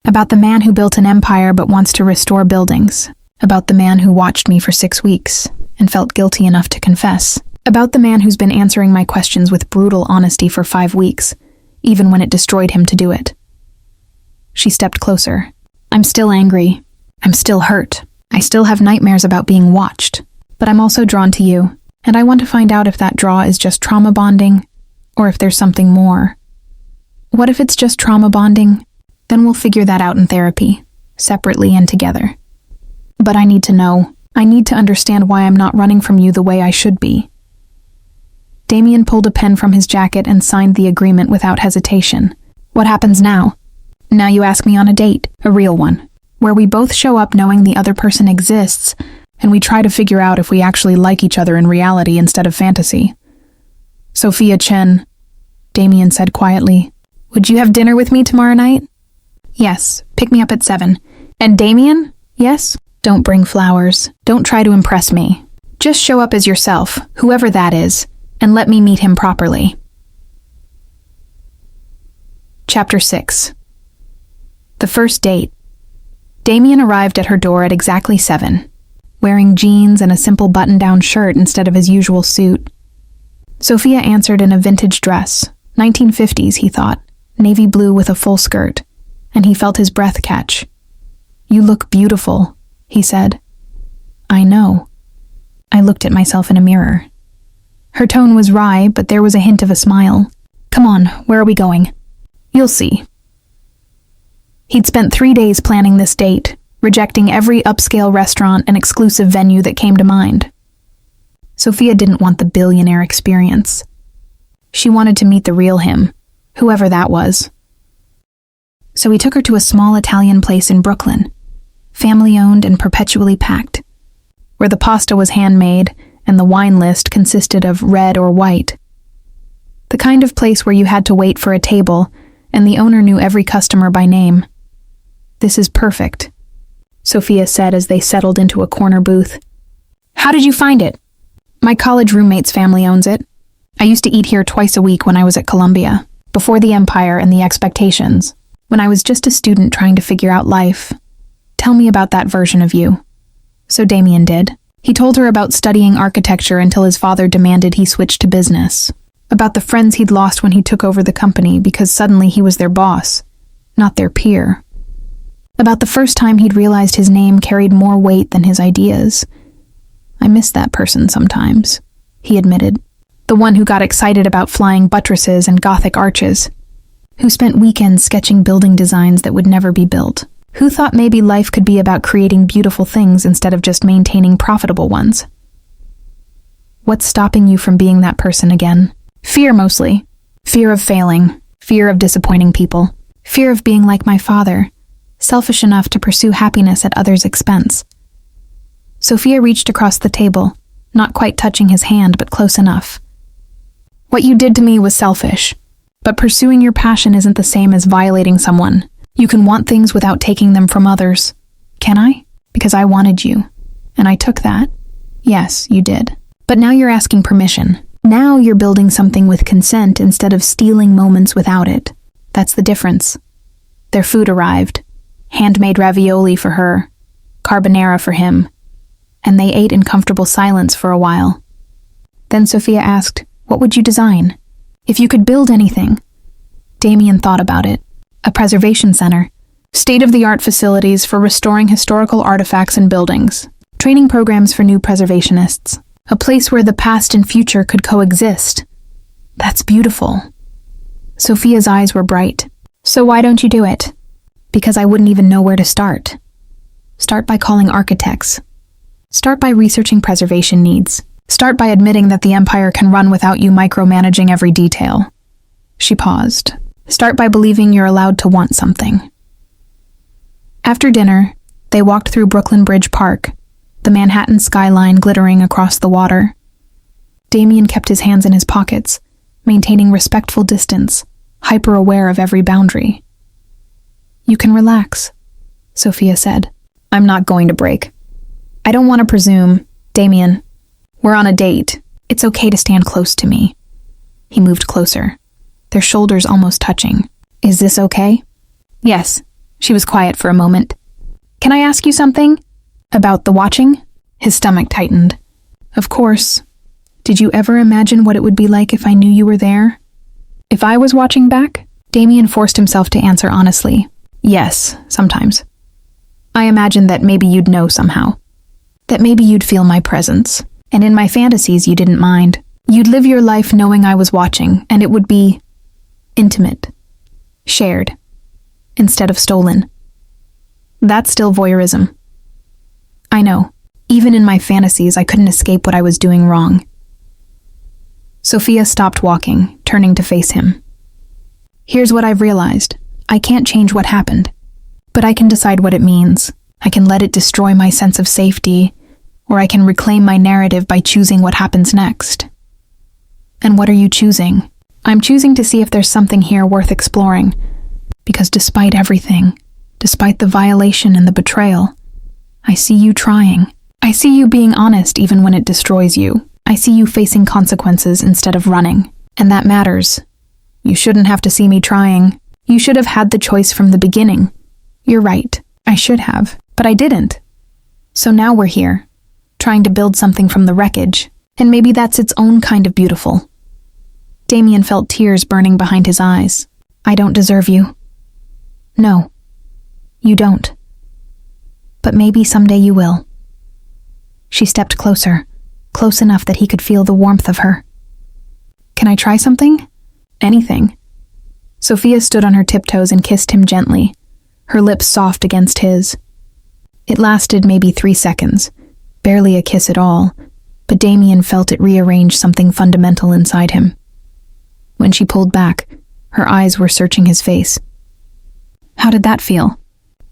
About the man who built an empire but wants to restore buildings. About the man who watched me for 6 weeks and felt guilty enough to confess. About the man who's been answering my questions with brutal honesty for 5 weeks, even when it destroyed him to do it. She stepped closer. I'm still angry. I'm still hurt. I still have nightmares about being watched. But I'm also drawn to you, and I want to find out if that draw is just trauma bonding, or if there's something more. What if it's just trauma bonding? Then we'll figure that out in therapy, separately and together. But I need to know. I need to understand why I'm not running from you the way I should be. Damien pulled a pen from his jacket and signed the agreement without hesitation. What happens now? Now you ask me on a date, a real one, where we both show up knowing the other person exists, and we try to figure out if we actually like each other in reality instead of fantasy. Sophia Chen, Damien said quietly, would you have dinner with me tomorrow night? Yes, pick me up at 7. And Damien? Yes? Don't bring flowers. Don't try to impress me. Just show up as yourself, whoever that is, and let me meet him properly. Chapter 6. The first date. Damien arrived at her door at exactly 7, wearing jeans and a simple button-down shirt instead of his usual suit. Sophia answered in a vintage dress, 1950s, he thought, navy blue with a full skirt, and he felt his breath catch. You look beautiful, he said. I know. I looked at myself in a mirror. Her tone was wry, but there was a hint of a smile. Come on, where are we going? You'll see. He'd spent 3 days planning this date, rejecting every upscale restaurant and exclusive venue that came to mind. Sophia didn't want the billionaire experience. She wanted to meet the real him, whoever that was. So he took her to a small Italian place in Brooklyn, family-owned and perpetually packed, where the pasta was handmade and the wine list consisted of red or white. The kind of place where you had to wait for a table and the owner knew every customer by name. "This is perfect," Sophia said as they settled into a corner booth. "How did you find it?" "My college roommate's family owns it. I used to eat here twice a week when I was at Columbia, before the empire and the expectations, when I was just a student trying to figure out life. Tell me about that version of you." So Damien did. He told her about studying architecture until his father demanded he switch to business, about the friends he'd lost when he took over the company because suddenly he was their boss, not their peer, about the first time he'd realized his name carried more weight than his ideas. "I miss that person sometimes," he admitted. "The one who got excited about flying buttresses and Gothic arches, who spent weekends sketching building designs that would never be built, who thought maybe life could be about creating beautiful things instead of just maintaining profitable ones." "What's stopping you from being that person again?" "Fear mostly. Fear of failing, fear of disappointing people, fear of being like my father, selfish enough to pursue happiness at others' expense." Sophia reached across the table, not quite touching his hand, but close enough. "What you did to me was selfish, but pursuing your passion isn't the same as violating someone. You can want things without taking them from others." "Can I? Because I wanted you, and I took that." "Yes, you did. But now you're asking permission. Now you're building something with consent instead of stealing moments without it. That's the difference." Their food arrived. Handmade ravioli for her, carbonara for him, and they ate in comfortable silence for a while. Then Sophia asked, "What would you design? If you could build anything?" Damien thought about it. "A preservation center. State-of-the-art facilities for restoring historical artifacts and buildings. Training programs for new preservationists. A place where the past and future could coexist." "That's beautiful." Sophia's eyes were bright. "So why don't you do it?" "Because I wouldn't even know where to start. Start by calling architects. Start by researching preservation needs. Start by admitting that the empire can run without you micromanaging every detail." She paused. "Start by believing you're allowed to want something." After dinner, they walked through Brooklyn Bridge Park, the Manhattan skyline glittering across the water. Damien kept his hands in his pockets, maintaining respectful distance, hyper-aware of every boundary. "You can relax," Sophia said. "I'm not going to break. I don't want to presume. Damien, we're on a date. It's okay to stand close to me." He moved closer, their shoulders almost touching. "Is this okay?" "Yes." She was quiet for a moment. "Can I ask you something? About the watching?" His stomach tightened. "Of course. Did you ever imagine what it would be like if I knew you were there? If I was watching back?" Damien forced himself to answer honestly. "Yes, sometimes. I imagined that maybe you'd know somehow. That maybe you'd feel my presence. And in my fantasies, you didn't mind. You'd live your life knowing I was watching, and it would be intimate, shared, instead of stolen. That's still voyeurism. I know. Even in my fantasies, I couldn't escape what I was doing wrong." Sophia stopped walking, turning to face him. "Here's what I've realized. I can't change what happened, but I can decide what it means. I can let it destroy my sense of safety, or I can reclaim my narrative by choosing what happens next." "And what are you choosing?" "I'm choosing to see if there's something here worth exploring, because despite everything, despite the violation and the betrayal, I see you trying. I see you being honest even when it destroys you. I see you facing consequences instead of running, and that matters. You shouldn't have to see me trying. You should have had the choice from the beginning." "You're right. I should have, but I didn't. So now we're here, trying to build something from the wreckage, and maybe that's its own kind of beautiful." Damien felt tears burning behind his eyes. "I don't deserve you." "No, you don't. But maybe someday you will." She stepped closer, close enough that he could feel the warmth of her. "Can I try something? Anything." Sophia stood on her tiptoes and kissed him gently, her lips soft against his. It lasted maybe 3 seconds, barely a kiss at all, but Damien felt it rearrange something fundamental inside him. When she pulled back, her eyes were searching his face. How did that feel?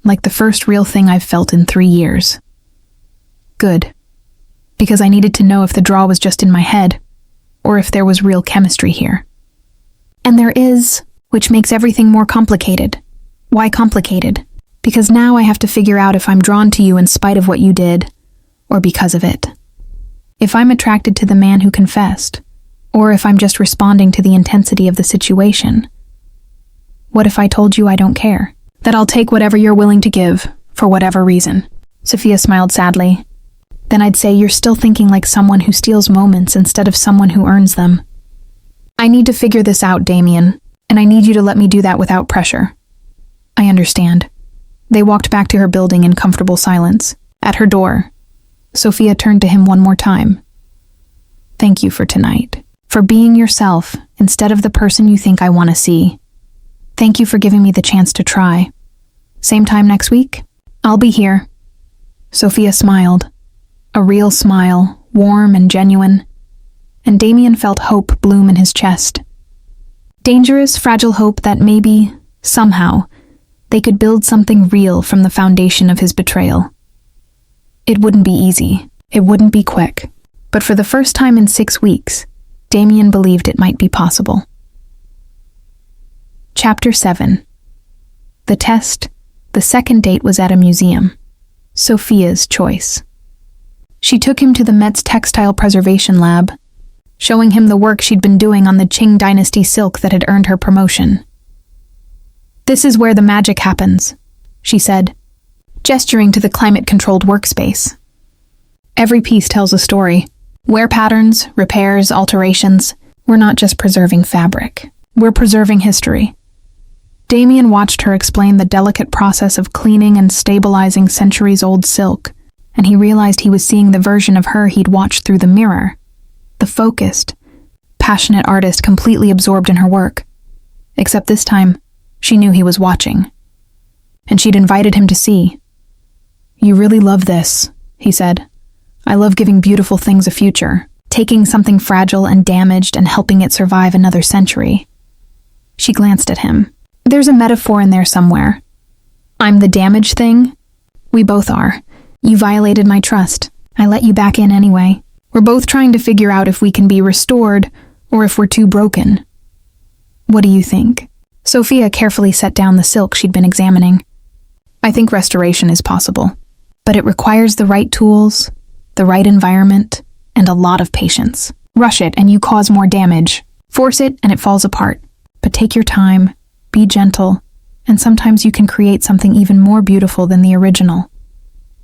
Like the first real thing I've felt in 3 years. Good. Because I needed to know if the draw was just in my head, or if there was real chemistry here. And there is, which makes everything more complicated. Why complicated? Because now I have to figure out if I'm drawn to you in spite of what you did, or because of it. If I'm attracted to the man who confessed, or if I'm just responding to the intensity of the situation. What if I told you I don't care? That I'll take whatever you're willing to give, for whatever reason. Sophia smiled sadly. Then I'd say you're still thinking like someone who steals moments instead of someone who earns them. I need to figure this out, Damien, and I need you to let me do that without pressure. I understand. They walked back to her building in comfortable silence. At her door, Sophia turned to him one more time. Thank you for tonight. For being yourself instead of the person you think I want to see. Thank you for giving me the chance to try. Same time next week? I'll be here. Sophia smiled. A real smile, warm and genuine. And Damien felt hope bloom in his chest. Dangerous, fragile hope that maybe, somehow, they could build something real from the foundation of his betrayal. It wouldn't be easy. It wouldn't be quick. But for the first time in 6 weeks, Damien believed it might be possible. Chapter 7. The test. The second date was at a museum. Sophia's choice. She took him to the Met's textile preservation lab, showing him the work she'd been doing on the Qing dynasty silk that had earned her promotion. This is where the magic happens, she said, gesturing to the climate-controlled workspace. Every piece tells a story. Wear patterns, repairs, alterations. We're not just preserving fabric. We're preserving history. Damien watched her explain the delicate process of cleaning and stabilizing centuries-old silk, and he realized he was seeing the version of her he'd watched through the mirror. The focused, passionate artist completely absorbed in her work. Except this time, she knew he was watching. And she'd invited him to see. You really love this, he said. I love giving beautiful things a future, taking something fragile and damaged and helping it survive another century. She glanced at him. There's a metaphor in there somewhere. I'm the damaged thing. We both are. You violated my trust. I let you back in anyway. We're both trying to figure out if we can be restored or if we're too broken. What do you think? Sophia carefully set down the silk she'd been examining. I think restoration is possible, but it requires the right tools, the right environment, and a lot of patience. Rush it and you cause more damage. Force it and it falls apart. But take your time, be gentle, and sometimes you can create something even more beautiful than the original.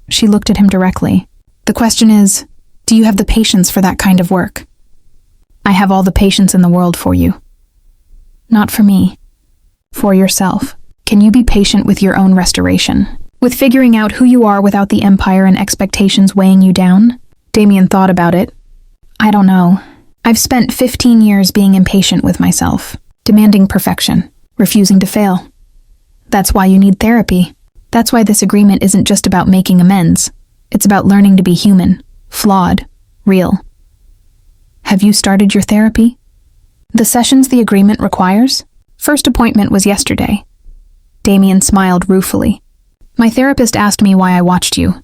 She looked at him directly. The question is, do you have the patience for that kind of work? I have all the patience in the world for you. Not for me. For yourself. Can you be patient with your own restoration? With figuring out who you are without the empire and expectations weighing you down? Damien thought about it. I don't know. I've spent 15 years being impatient with myself, demanding perfection, refusing to fail. That's why you need therapy. That's why this agreement isn't just about making amends. It's about learning to be human, flawed, real. Have you started your therapy? The sessions the agreement requires? First appointment was yesterday. Damien smiled ruefully. My therapist asked me why I watched you.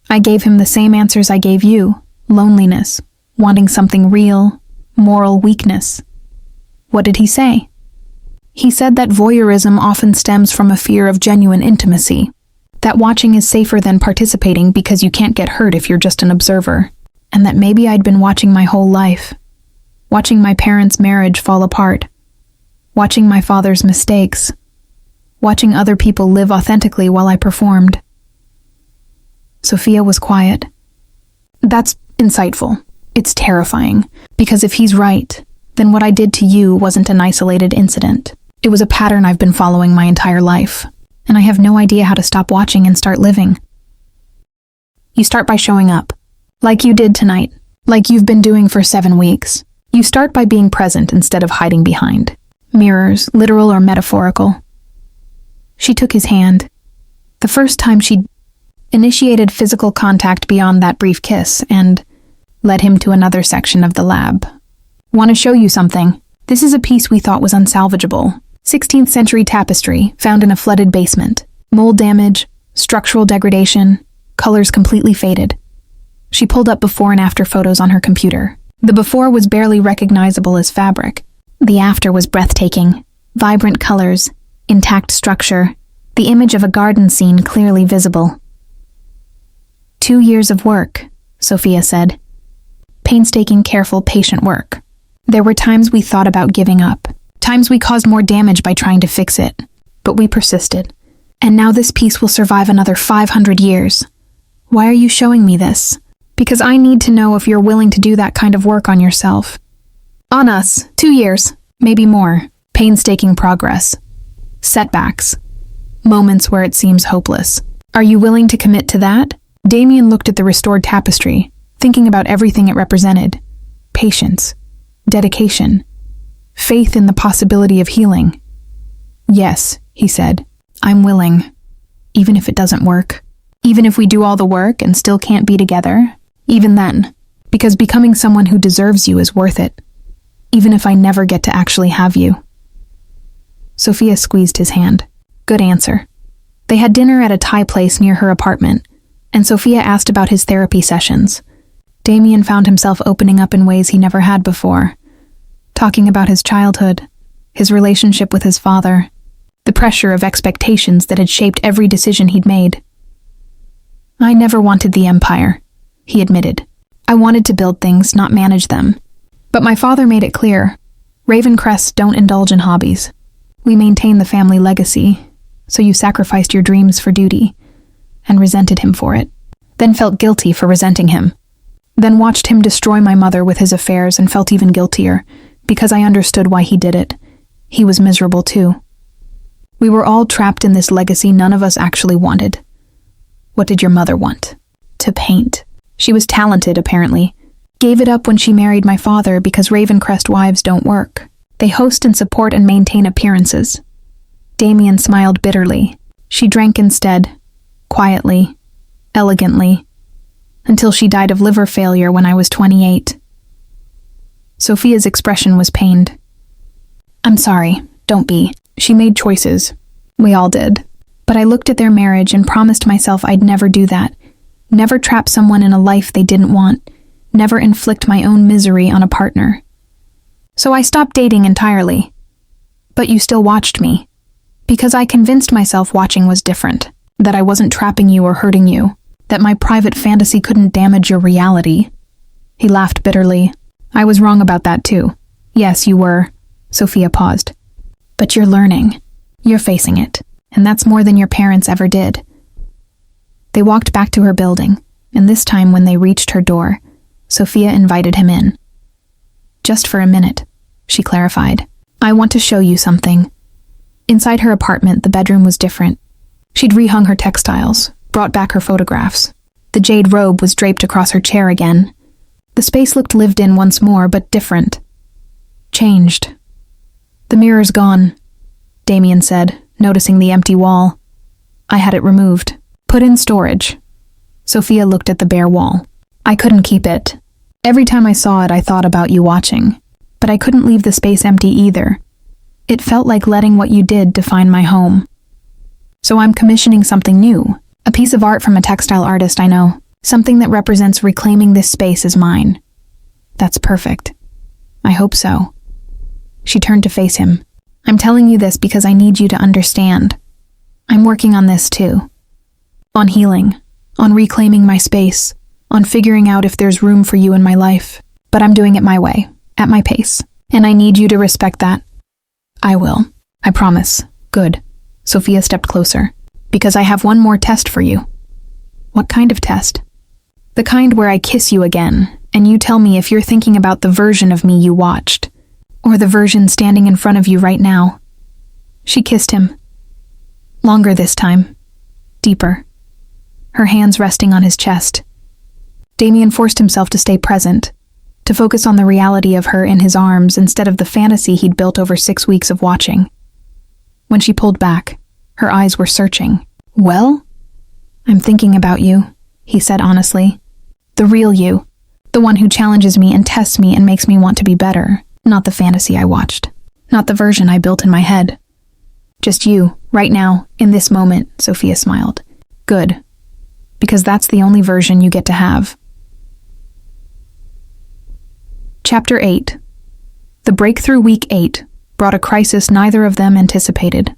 I gave him the same answers I gave you. Loneliness, wanting something real, moral weakness. What did he say? He said that voyeurism often stems from a fear of genuine intimacy, that watching is safer than participating because you can't get hurt if you're just an observer, and that maybe I'd been watching my whole life, watching my parents' marriage fall apart, watching my father's mistakes, watching other people live authentically while I performed. Sophia was quiet. That's insightful. It's terrifying, because if he's right, then what I did to you wasn't an isolated incident. It was a pattern I've been following my entire life, and I have no idea how to stop watching and start living. You start by showing up, like you did tonight, like you've been doing for 7 weeks. You start by being present instead of hiding behind mirrors, literal or metaphorical. She took his hand. The first time she'd initiated physical contact beyond that brief kiss and led him to another section of the lab. Want to show you something? This is a piece we thought was unsalvageable. 16th century tapestry found in a flooded basement. Mold damage, structural degradation, colors completely faded. She pulled up before and after photos on her computer. The before was barely recognizable as fabric. The after was breathtaking. Vibrant colors, intact structure, the image of a garden scene clearly visible. 2 years of work, Sophia said. Painstaking, careful, patient work. There were times we thought about giving up. Times we caused more damage by trying to fix it. But we persisted. And now this piece will survive another 500 years. Why are you showing me this? Because I need to know if you're willing to do that kind of work on yourself. On us, 2 years, maybe more. Painstaking progress. Setbacks. Moments where it seems hopeless. Are you willing to commit to that? Damien looked at the restored tapestry, thinking about everything it represented. Patience. Dedication. Faith in the possibility of healing. Yes, he said. I'm willing. Even if it doesn't work. Even if we do all the work and still can't be together. Even then. Because becoming someone who deserves you is worth it. Even if I never get to actually have you. Sophia squeezed his hand. Good answer. They had dinner at a Thai place near her apartment, and Sophia asked about his therapy sessions. Damien found himself opening up in ways he never had before. Talking about his childhood, his relationship with his father, the pressure of expectations that had shaped every decision he'd made. I never wanted the empire, he admitted. I wanted to build things, not manage them. But my father made it clear, Ravencrests don't indulge in hobbies. We maintain the family legacy, so you sacrificed your dreams for duty, and resented him for it. Then felt guilty for resenting him. Then watched him destroy my mother with his affairs and felt even guiltier, because I understood why he did it. He was miserable too. We were all trapped in this legacy none of us actually wanted. What did your mother want? To paint. She was talented, apparently. Gave it up when she married my father because Ravencrest wives don't work. They host and support and maintain appearances. Damien smiled bitterly. She drank instead, quietly, elegantly, until she died of liver failure when I was 28. Sophia's expression was pained. I'm sorry, don't be. She made choices. We all did. But I looked at their marriage and promised myself I'd never do that. Never trap someone in a life they didn't want. Never inflict my own misery on a partner. So I stopped dating entirely. But you still watched me. Because I convinced myself watching was different. That I wasn't trapping you or hurting you. That my private fantasy couldn't damage your reality. He laughed bitterly. I was wrong about that too. Yes, you were. Sophia paused. But you're learning. You're facing it. And that's more than your parents ever did. They walked back to her building, and this time when they reached her door, Sophia invited him in. Just for a minute, she clarified. I want to show you something. Inside her apartment, the bedroom was different. She'd rehung her textiles, brought back her photographs. The jade robe was draped across her chair again. The space looked lived in once more, but different. Changed. The mirror's gone, Damien said, noticing the empty wall. I had it removed. Put in storage. Sophia looked at the bare wall. I couldn't keep it. Every time I saw it, I thought about you watching. But I couldn't leave the space empty either. It felt like letting what you did define my home. So I'm commissioning something new. A piece of art from a textile artist I know. Something that represents reclaiming this space as mine. That's perfect. I hope so. She turned to face him. I'm telling you this because I need you to understand. I'm working on this too. On healing, on reclaiming my space, on figuring out if there's room for you in my life. But I'm doing it my way, at my pace. And I need you to respect that. I will. I promise. Good. Sophia stepped closer. Because I have one more test for you. What kind of test? The kind where I kiss you again, and you tell me if you're thinking about the version of me you watched, or the version standing in front of you right now. She kissed him. Longer this time. Deeper. Her hands resting on his chest. Damien forced himself to stay present, to focus on the reality of her in his arms instead of the fantasy he'd built over 6 weeks of watching. When she pulled back, her eyes were searching. Well? I'm thinking about you, he said honestly. The real you. The one who challenges me and tests me and makes me want to be better. Not the fantasy I watched. Not the version I built in my head. Just you, right now, in this moment, Sophia smiled. Good. Because that's the only version you get to have. Chapter 8. The breakthrough week 8 brought a crisis neither of them anticipated.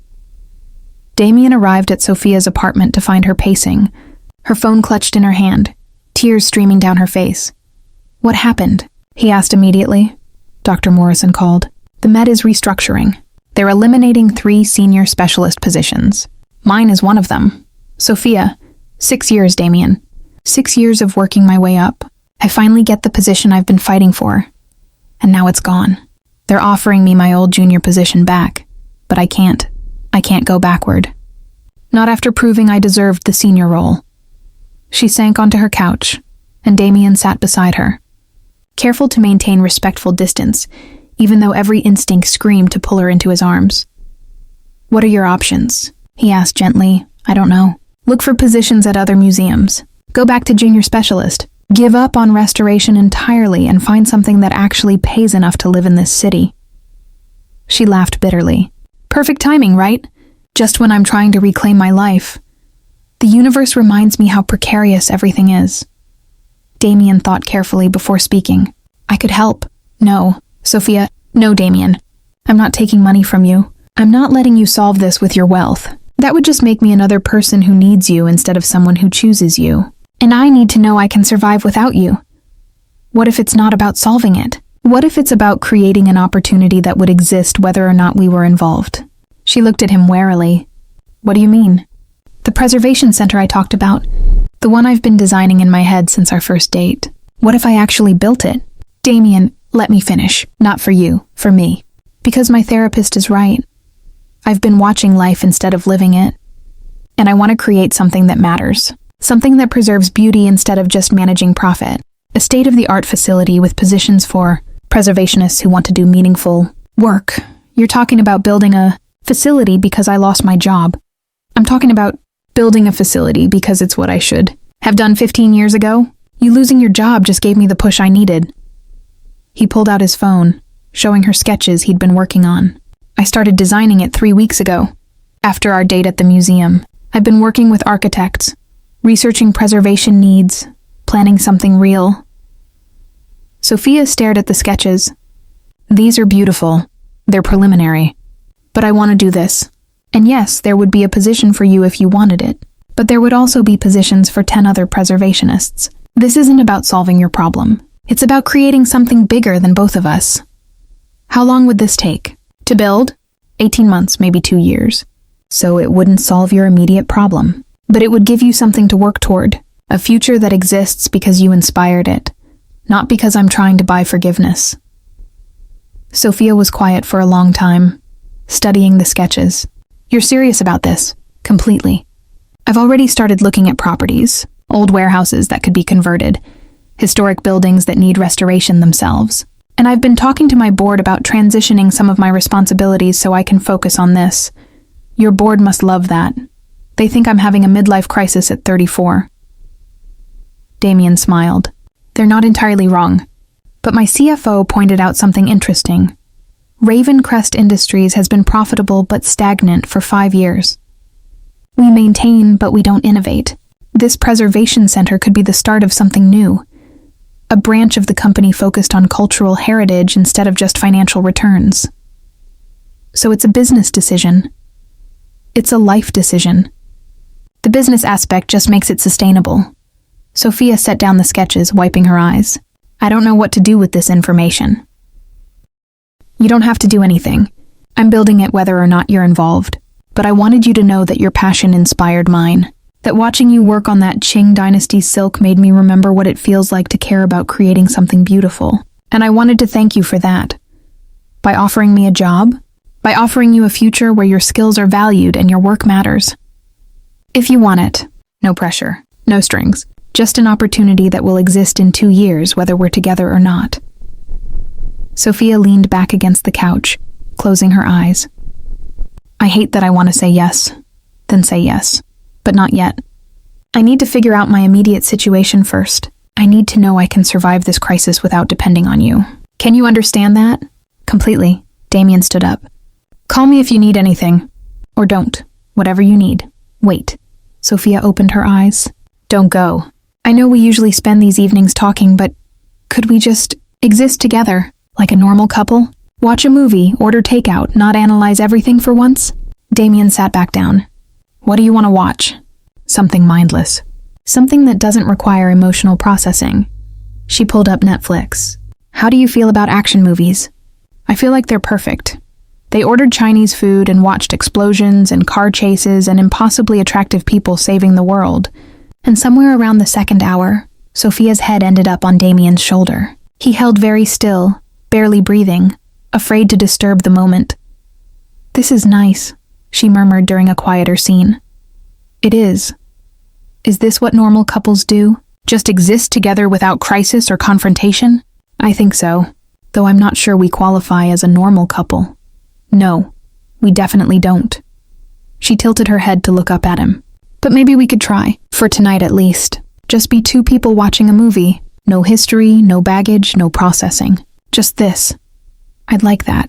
Damien arrived at Sophia's apartment to find her pacing, her phone clutched in her hand, tears streaming down her face. What happened? He asked immediately. Dr. Morrison called. The Med is restructuring. They're eliminating 3 senior specialist positions. Mine is one of them. Sophia, 6 years, Damien. 6 years of working my way up. I finally get the position I've been fighting for. And now it's gone. They're offering me my old junior position back. But I can't. I can't go backward. Not after proving I deserved the senior role. She sank onto her couch, and Damien sat beside her, careful to maintain respectful distance, even though every instinct screamed to pull her into his arms. What are your options? He asked gently. I don't know. Look for positions at other museums. Go back to junior specialist. Give up on restoration entirely and find something that actually pays enough to live in this city. She laughed bitterly. Perfect timing, right? Just when I'm trying to reclaim my life. The universe reminds me how precarious everything is. Damien thought carefully before speaking. I could help. No, Sophia. No, Damien. I'm not taking money from you. I'm not letting you solve this with your wealth. That would just make me another person who needs you instead of someone who chooses you. And I need to know I can survive without you. What if it's not about solving it? What if it's about creating an opportunity that would exist whether or not we were involved? She looked at him warily. What do you mean? The preservation center I talked about. The one I've been designing in my head since our first date. What if I actually built it? Damien, let me finish. Not for you, for me. Because my therapist is right. I've been watching life instead of living it. And I want to create something that matters. Something that preserves beauty instead of just managing profit. A state-of-the-art facility with positions for preservationists who want to do meaningful work. You're talking about building a facility because I lost my job. I'm talking about building a facility because it's what I should have done 15 years ago. You losing your job just gave me the push I needed. He pulled out his phone, showing her sketches he'd been working on. I started designing it 3 weeks ago, after our date at the museum. I've been working with architects, researching preservation needs, planning something real. Sophia stared at the sketches. These are beautiful. They're preliminary. But I want to do this. And yes, there would be a position for you if you wanted it. But there would also be positions for 10 other preservationists. This isn't about solving your problem. It's about creating something bigger than both of us. How long would this take? To build? 18 months, maybe 2 years. So it wouldn't solve your immediate problem. But it would give you something to work toward. A future that exists because you inspired it. Not because I'm trying to buy forgiveness. Sophia was quiet for a long time, studying the sketches. You're serious about this? Completely. I've already started looking at properties, old warehouses that could be converted, historic buildings that need restoration themselves. And I've been talking to my board about transitioning some of my responsibilities so I can focus on this. Your board must love that. They think I'm having a midlife crisis at 34. Damien smiled. They're not entirely wrong. But my CFO pointed out something interesting. Ravencrest Industries has been profitable but stagnant for 5 years. We maintain, but we don't innovate. This preservation center could be the start of something new. A branch of the company focused on cultural heritage instead of just financial returns. So it's a business decision. It's a life decision. The business aspect just makes it sustainable. Sophia set down the sketches, wiping her eyes. I don't know what to do with this information. You don't have to do anything. I'm building it whether or not you're involved. But I wanted you to know that your passion inspired mine. That watching you work on that Qing Dynasty silk made me remember what it feels like to care about creating something beautiful. And I wanted to thank you for that. By offering me a job, by offering you a future where your skills are valued and your work matters. If you want it, no pressure, no strings, just an opportunity that will exist in 2 years whether we're together or not. Sophia leaned back against the couch, closing her eyes. I hate that I want to say yes, then say yes, but not yet. I need to figure out my immediate situation first. I need to know I can survive this crisis without depending on you. Can you understand that? Completely. Damien stood up. Call me if you need anything. Or don't. Whatever you need. Wait. Sophia opened her eyes. Don't go. I know we usually spend these evenings talking, but could we just exist together, like a normal couple? Watch a movie, order takeout, not analyze everything for once? Damien sat back down. What do you want to watch? Something mindless. Something that doesn't require emotional processing. She pulled up Netflix. How do you feel about action movies? I feel like they're perfect. They ordered Chinese food and watched explosions and car chases and impossibly attractive people saving the world. And somewhere around the second hour, Sophia's head ended up on Damien's shoulder. He held very still, barely breathing, afraid to disturb the moment. This is nice, she murmured during a quieter scene. It is. Is this what normal couples do? Just exist together without crisis or confrontation? I think so, though I'm not sure we qualify as a normal couple. No, we definitely don't. She tilted her head to look up at him. But maybe we could try, for tonight at least. Just be two people watching a movie. No history, no baggage, no processing. Just this. I'd like that.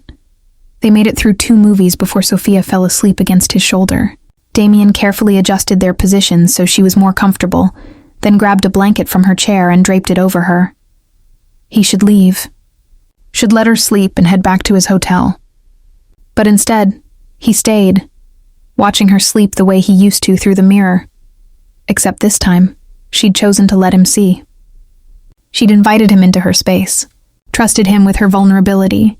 They made it through 2 movies before Sophia fell asleep against his shoulder. Damien carefully adjusted their positions so she was more comfortable, then grabbed a blanket from her chair and draped it over her. He should leave. Should let her sleep and head back to his hotel. But instead, he stayed, watching her sleep the way he used to through the mirror. Except this time, she'd chosen to let him see. She'd invited him into her space, trusted him with her vulnerability,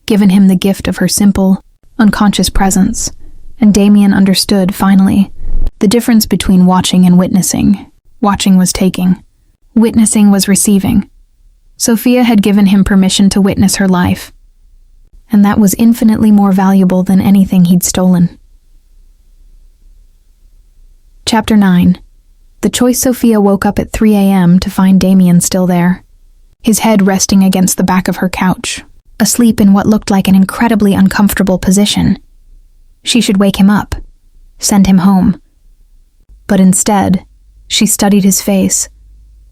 given him the gift of her simple, unconscious presence, and Damien understood, finally, the difference between watching and witnessing. Watching was taking. Witnessing was receiving. Sophia had given him permission to witness her life, and that was infinitely more valuable than anything he'd stolen. Chapter 9. The choice. Sophia woke up at 3 a.m. to find Damien still there, his head resting against the back of her couch, asleep in what looked like an incredibly uncomfortable position. She should wake him up, send him home. But instead, she studied his face,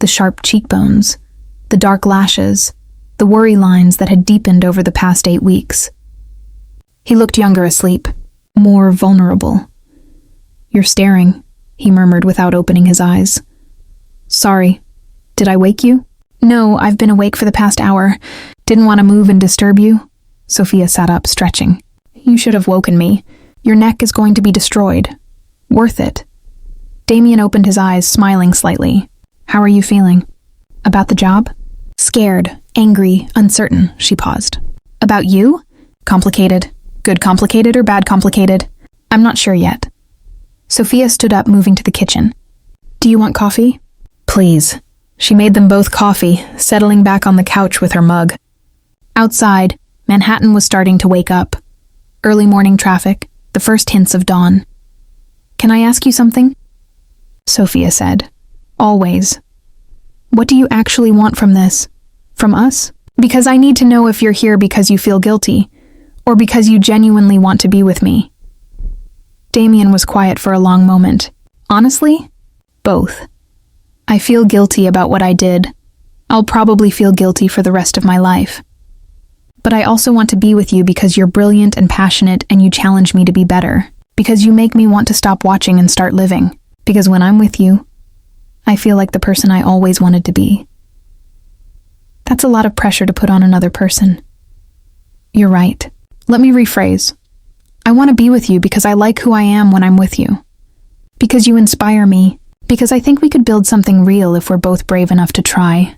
the sharp cheekbones, the dark lashes, the worry lines that had deepened over the past 8 weeks. He looked younger asleep, more vulnerable. You're staring, he murmured without opening his eyes. Sorry, did I wake you? No, I've been awake for the past hour. Didn't want to move and disturb you. Sophia sat up, stretching. You should have woken me. Your neck is going to be destroyed. Worth it. Damien opened his eyes, smiling slightly. How are you feeling? About the job? Scared, angry, uncertain, she paused. About you? Complicated. Good complicated or bad complicated? I'm not sure yet. Sophia stood up, moving to the kitchen. Do you want coffee? Please. She made them both coffee, settling back on the couch with her mug. Outside, Manhattan was starting to wake up. Early morning traffic, the first hints of dawn. Can I ask you something? Sophia said. Always. What do you actually want from this? From us? Because I need to know if you're here because you feel guilty, or because you genuinely want to be with me. Damien was quiet for a long moment. Honestly, both. I feel guilty about what I did. I'll probably feel guilty for the rest of my life. But I also want to be with you because you're brilliant and passionate and you challenge me to be better. Because you make me want to stop watching and start living. Because when I'm with you, I feel like the person I always wanted to be. That's a lot of pressure to put on another person. You're right. Let me rephrase. I want to be with you because I like who I am when I'm with you. Because you inspire me. Because I think we could build something real if we're both brave enough to try.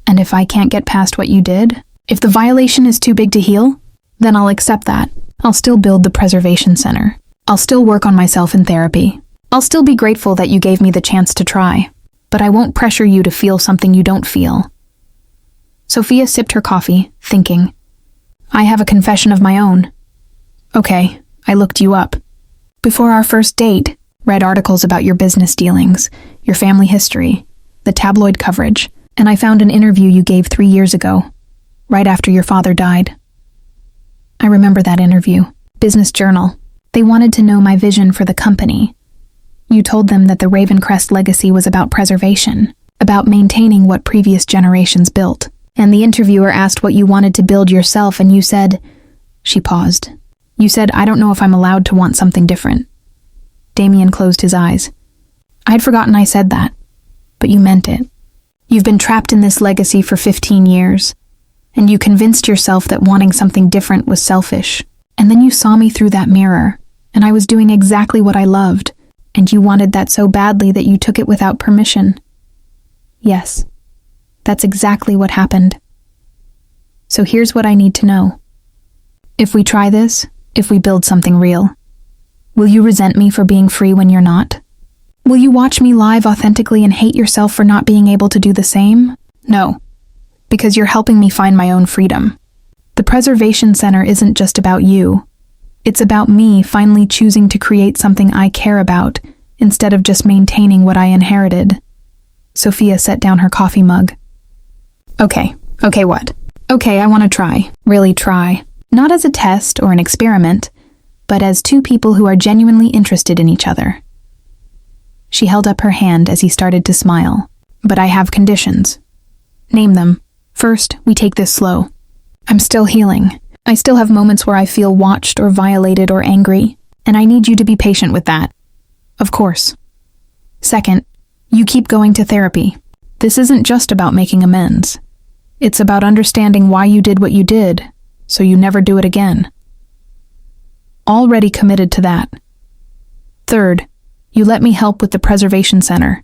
And if I can't get past what you did, if the violation is too big to heal, then I'll accept that. I'll still build the preservation center. I'll still work on myself in therapy. I'll still be grateful that you gave me the chance to try. But I won't pressure you to feel something you don't feel. Sophia sipped her coffee, thinking. I have a confession of my own. Okay, I looked you up. Before our first date, read articles about your business dealings, your family history, the tabloid coverage, and I found an interview you gave 3 years ago, right after your father died. I remember that interview. Business Journal. They wanted to know my vision for the company. You told them that the Ravencrest legacy was about preservation, about maintaining what previous generations built. And the interviewer asked what you wanted to build yourself, and you said... She paused. You said, I don't know if I'm allowed to want something different. Damien closed his eyes. I'd forgotten I said that, but you meant it. You've been trapped in this legacy for 15 years, and you convinced yourself that wanting something different was selfish. And then you saw me through that mirror, and I was doing exactly what I loved, and you wanted that so badly that you took it without permission. Yes, that's exactly what happened. So here's what I need to know. If we try this, if we build something real, will you resent me for being free when you're not? Will you watch me live authentically and hate yourself for not being able to do the same? No, because you're helping me find my own freedom. The Preservation Center isn't just about you. It's about me finally choosing to create something I care about instead of just maintaining what I inherited. Sophia set down her coffee mug. Okay, what? Okay, I want to try. Really try. Not as a test or an experiment, but as two people who are genuinely interested in each other. She held up her hand as he started to smile. But I have conditions. Name them. First, we take this slow. I'm still healing. I still have moments where I feel watched or violated or angry, and I need you to be patient with that. Of course. Second, you keep going to therapy. This isn't just about making amends. It's about understanding why you did what you did, so you never do it again. Already committed to that. Third, you let me help with the Preservation Center.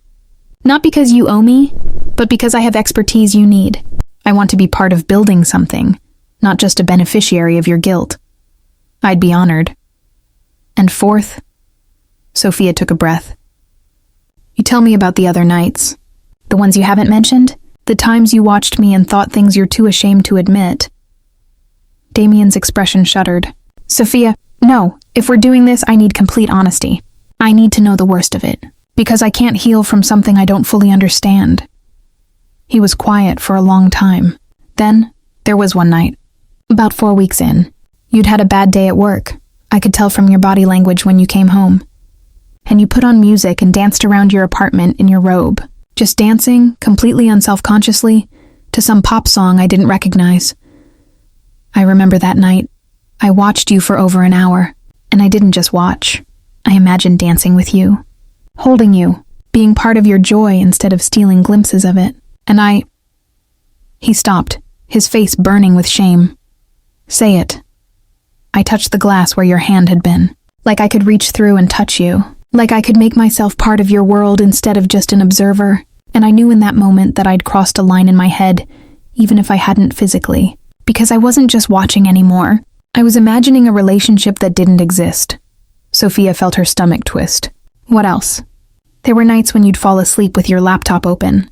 Not because you owe me, but because I have expertise you need. I want to be part of building something, not just a beneficiary of your guilt. I'd be honored. And fourth, Sophia took a breath. You tell me about the other nights. The ones you haven't mentioned? The times you watched me and thought things you're too ashamed to admit. Damien's expression shuddered. Sophia, no, if we're doing this, I need complete honesty. I need to know the worst of it, because I can't heal from something I don't fully understand. He was quiet for a long time. Then, there was one night. About 4 weeks in. You'd had a bad day at work. I could tell from your body language when you came home. And you put on music and danced around your apartment in your robe. Just dancing, completely unselfconsciously, to some pop song I didn't recognize. I remember that night. I watched you for over an hour. And I didn't just watch. I imagined dancing with you. Holding you. Being part of your joy instead of stealing glimpses of it. And He stopped, his face burning with shame. Say it. I touched the glass where your hand had been. Like I could reach through and touch you. Like I could make myself part of your world instead of just an observer. And I knew in that moment that I'd crossed a line in my head, even if I hadn't physically. Because I wasn't just watching anymore. I was imagining a relationship that didn't exist. Sophia felt her stomach twist. What else? There were nights when you'd fall asleep with your laptop open.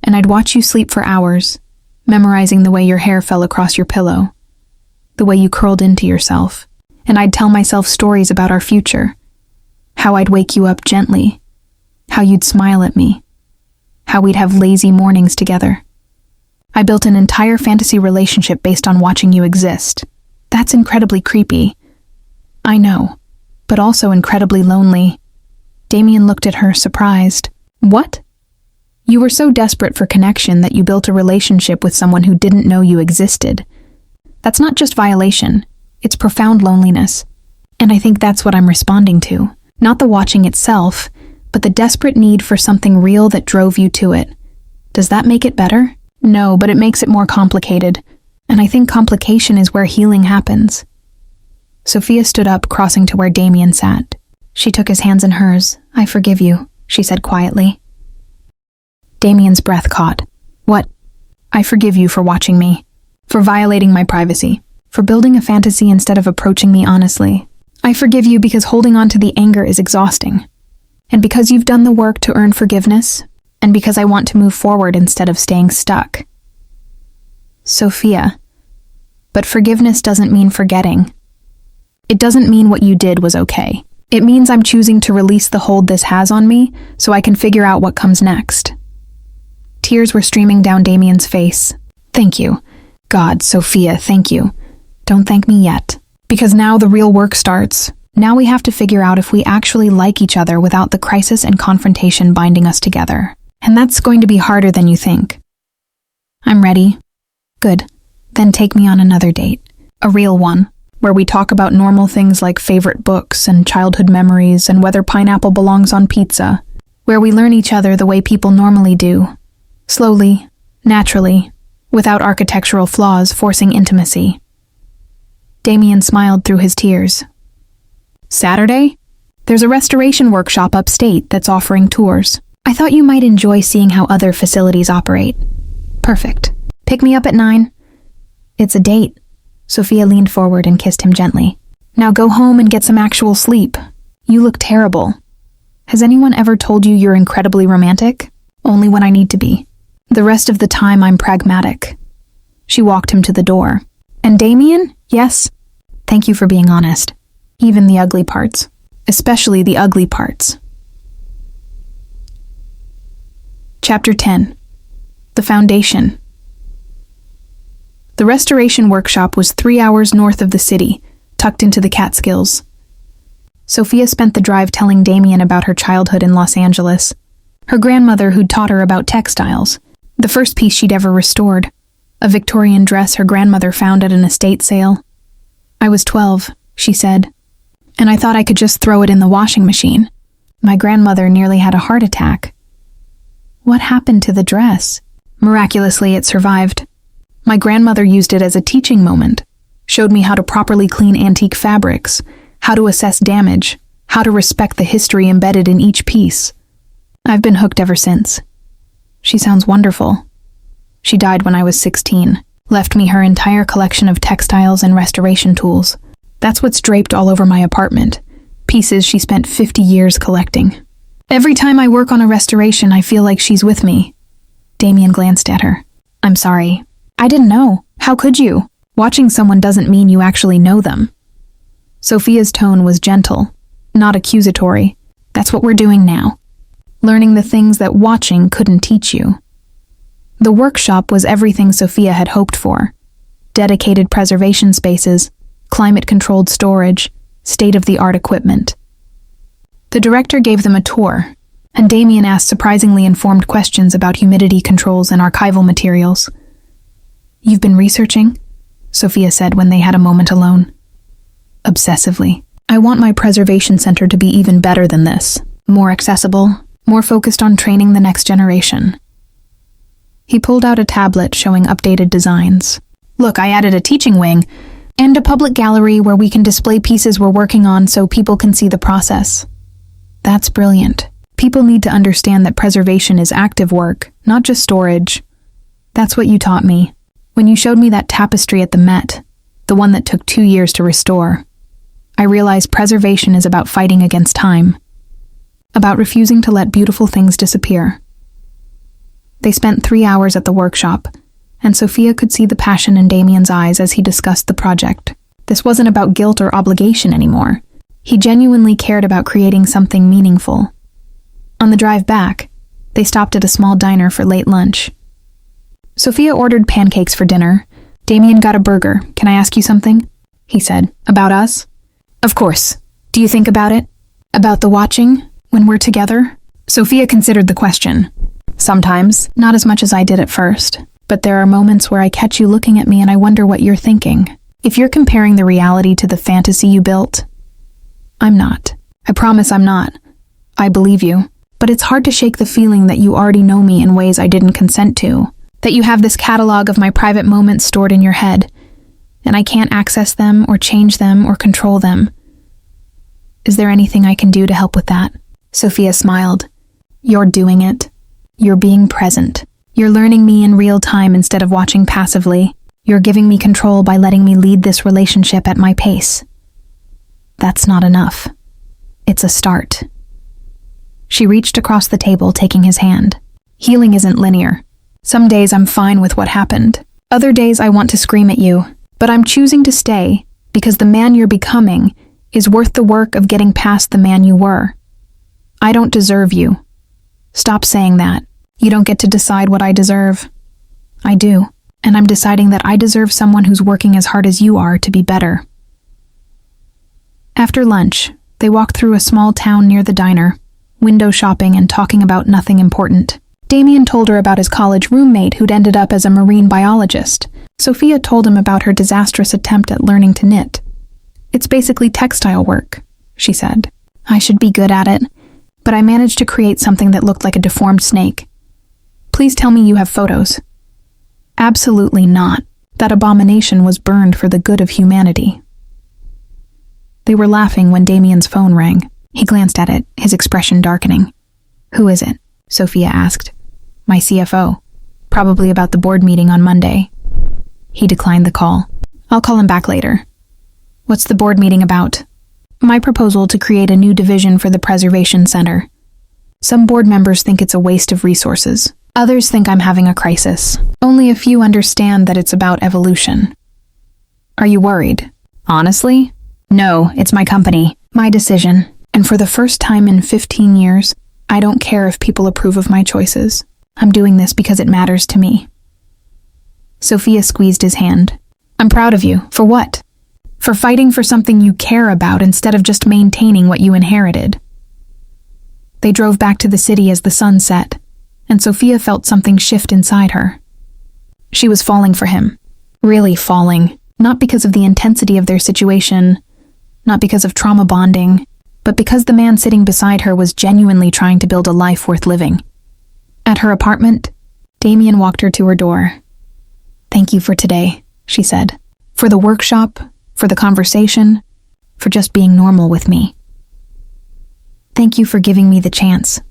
And I'd watch you sleep for hours, memorizing the way your hair fell across your pillow, the way you curled into yourself, and I'd tell myself stories about our future, how I'd wake you up gently, how you'd smile at me, how we'd have lazy mornings together. I built an entire fantasy relationship based on watching you exist. That's incredibly creepy. I know, but also incredibly lonely. Damien looked at her, surprised. What? You were so desperate for connection that you built a relationship with someone who didn't know you existed. That's not just violation, it's profound loneliness. And I think that's what I'm responding to. Not the watching itself, but the desperate need for something real that drove you to it. Does that make it better? No, but it makes it more complicated. And I think complication is where healing happens. Sophia stood up, crossing to where Damien sat. She took his hands in hers. I forgive you, she said quietly. Damien's breath caught. What? I forgive you for watching me, for violating my privacy, for building a fantasy instead of approaching me honestly. I forgive you because holding on to the anger is exhausting, and because you've done the work to earn forgiveness, and because I want to move forward instead of staying stuck. Sophia, but forgiveness doesn't mean forgetting. It doesn't mean what you did was okay. It means I'm choosing to release the hold this has on me so I can figure out what comes next. Tears were streaming down Damien's face. Thank you. God, Sophia, thank you. Don't thank me yet. Because now the real work starts. Now we have to figure out if we actually like each other without the crisis and confrontation binding us together. And that's going to be harder than you think. I'm ready. Good. Then take me on another date. A real one. where we talk about normal things like favorite books and childhood memories and whether pineapple belongs on pizza, where we learn each other the way people normally do, slowly, naturally, without architectural flaws forcing intimacy. Damien smiled through his tears. Saturday? There's a restoration workshop upstate that's offering tours. I thought you might enjoy seeing how other facilities operate. Perfect. Pick me up at 9. It's a date. Sophia leaned forward and kissed him gently. Now go home and get some actual sleep. You look terrible. Has anyone ever told you you're incredibly romantic? Only when I need to be. The rest of the time I'm pragmatic. She walked him to the door. And Damien? Yes? Thank you for being honest. Even the ugly parts. Especially the ugly parts. Chapter 10. The Foundation. The restoration workshop was 3 hours north of the city, tucked into the Catskills. Sophia spent the drive telling Damien about her childhood in Los Angeles, her grandmother who'd taught her about textiles, the first piece she'd ever restored, a Victorian dress her grandmother found at an estate sale. I was 12, she said, and I thought I could just throw it in the washing machine. My grandmother nearly had a heart attack. What happened to the dress? Miraculously, it survived. My grandmother used it as a teaching moment, showed me how to properly clean antique fabrics, how to assess damage, how to respect the history embedded in each piece. I've been hooked ever since. She sounds wonderful. She died when I was 16, left me her entire collection of textiles and restoration tools. That's what's draped all over my apartment, pieces she spent 50 years collecting. Every time I work on a restoration, I feel like she's with me. Damien glanced at her. I'm sorry. I didn't know. How could you? Watching someone doesn't mean you actually know them. Sophia's tone was gentle, not accusatory. That's what we're doing now. Learning the things that watching couldn't teach you. The workshop was everything Sophia had hoped for. Dedicated preservation spaces, climate-controlled storage, state-of-the-art equipment. The director gave them a tour, and Damien asked surprisingly informed questions about humidity controls and archival materials. You've been researching? Sophia said when they had a moment alone. Obsessively. I want my preservation center to be even better than this. More accessible, more focused on training the next generation. He pulled out a tablet showing updated designs. Look, I added a teaching wing and a public gallery where we can display pieces we're working on so people can see the process. That's brilliant. People need to understand that preservation is active work, not just storage. That's what you taught me. When you showed me that tapestry at the Met, the one that took 2 years to restore, I realized preservation is about fighting against time, about refusing to let beautiful things disappear. They spent 3 hours at the workshop, and Sophia could see the passion in Damien's eyes as he discussed the project. This wasn't about guilt or obligation anymore. He genuinely cared about creating something meaningful. On the drive back, they stopped at a small diner for late lunch. Sophia ordered pancakes for dinner. Damien got a burger. Can I ask you something? He said. About us? Of course. Do you think about it? About the watching, when we're together? Sophia considered the question. Sometimes, not as much as I did at first, but there are moments where I catch you looking at me and I wonder what you're thinking. If you're comparing the reality to the fantasy you built, I'm not. I promise I'm not. I believe you. But it's hard to shake the feeling that you already know me in ways I didn't consent to. That you have this catalog of my private moments stored in your head, and I can't access them or change them or control them. Is there anything I can do to help with that? Sophia smiled. You're doing it. You're being present. You're learning me in real time instead of watching passively. You're giving me control by letting me lead this relationship at my pace. That's not enough. It's a start. She reached across the table, taking his hand. Healing isn't linear. Some days I'm fine with what happened. Other days I want to scream at you. But I'm choosing to stay because the man you're becoming is worth the work of getting past the man you were. I don't deserve you. Stop saying that. You don't get to decide what I deserve. I do. And I'm deciding that I deserve someone who's working as hard as you are to be better. After lunch, they walked through a small town near the diner, window shopping and talking about nothing important. Damien told her about his college roommate who'd ended up as a marine biologist. Sophia told him about her disastrous attempt at learning to knit. It's basically textile work, she said. I should be good at it, but I managed to create something that looked like a deformed snake. Please tell me you have photos. Absolutely not. That abomination was burned for the good of humanity. They were laughing when Damien's phone rang. He glanced at it, his expression darkening. Who is it? Sophia asked. My CFO. Probably about the board meeting on Monday. He declined the call. I'll call him back later. What's the board meeting about? My proposal to create a new division for the Preservation Center. Some board members think it's a waste of resources. Others think I'm having a crisis. Only a few understand that it's about evolution. Are you worried? Honestly? No, it's my company, my decision. And for the first time in 15 years, I don't care if people approve of my choices. I'm doing this because it matters to me. Sophia squeezed his hand. I'm proud of you. For what? For fighting for something you care about instead of just maintaining what you inherited. They drove back to the city as the sun set, and Sophia felt something shift inside her. She was falling for him. Really falling. Not because of the intensity of their situation, not because of trauma bonding, but because the man sitting beside her was genuinely trying to build a life worth living. At her apartment, Damien walked her to her door. Thank you for today, she said. For the workshop, for the conversation, for just being normal with me. Thank you for giving me the chance.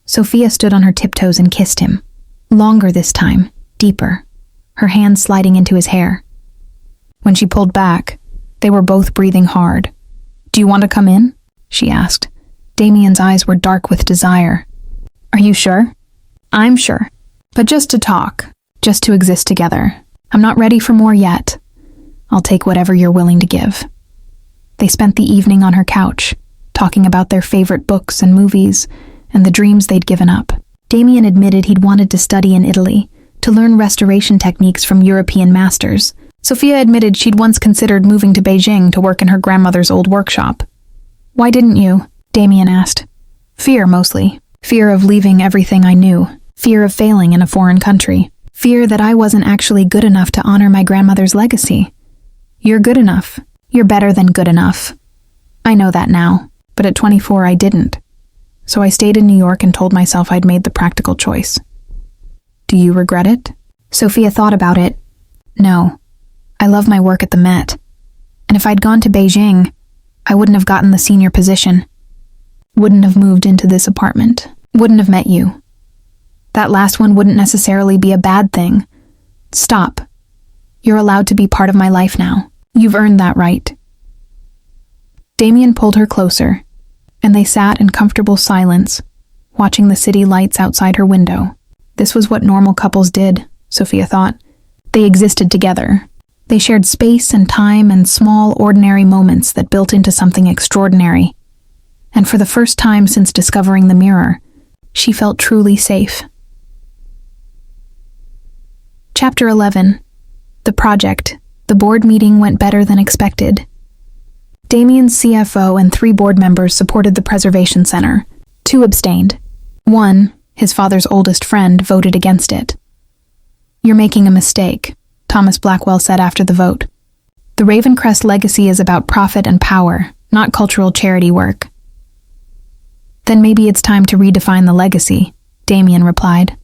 Sophia stood on her tiptoes and kissed him. Longer this time, deeper, her hands sliding into his hair. When she pulled back, they were both breathing hard. Do you want to come in? She asked. Damien's eyes were dark with desire. Are you sure? I'm sure. But just to talk, just to exist together. I'm not ready for more yet. I'll take whatever you're willing to give. They spent the evening on her couch, talking about their favorite books and movies, and the dreams they'd given up. Damien admitted he'd wanted to study in Italy, to learn restoration techniques from European masters. Sophia admitted she'd once considered moving to Beijing to work in her grandmother's old workshop. Why didn't you? Damien asked. Fear, mostly. Fear of leaving everything I knew. Fear of failing in a foreign country. Fear that I wasn't actually good enough to honor my grandmother's legacy. You're good enough. You're better than good enough. I know that now, but at 24 I didn't. So I stayed in New York and told myself I'd made the practical choice. Do you regret it? Sophia thought about it. No. I love my work at the Met. And if I'd gone to Beijing, I wouldn't have gotten the senior position. Wouldn't have moved into this apartment. Wouldn't have met you. That last one wouldn't necessarily be a bad thing. Stop. You're allowed to be part of my life now. You've earned that right. Damien pulled her closer, and they sat in comfortable silence, watching the city lights outside her window. This was what normal couples did, Sophia thought. They existed together. They shared space and time and small, ordinary moments that built into something extraordinary. And for the first time since discovering the mirror, she felt truly safe. Chapter 11. The project. The board meeting went better than expected. Damien's CFO and 3 board members supported the Preservation Center. 2 abstained. 1, his father's oldest friend, voted against it. You're making a mistake, Thomas Blackwell said after the vote. The Ravencrest legacy is about profit and power, not cultural charity work. Then maybe it's time to redefine the legacy, Damien replied.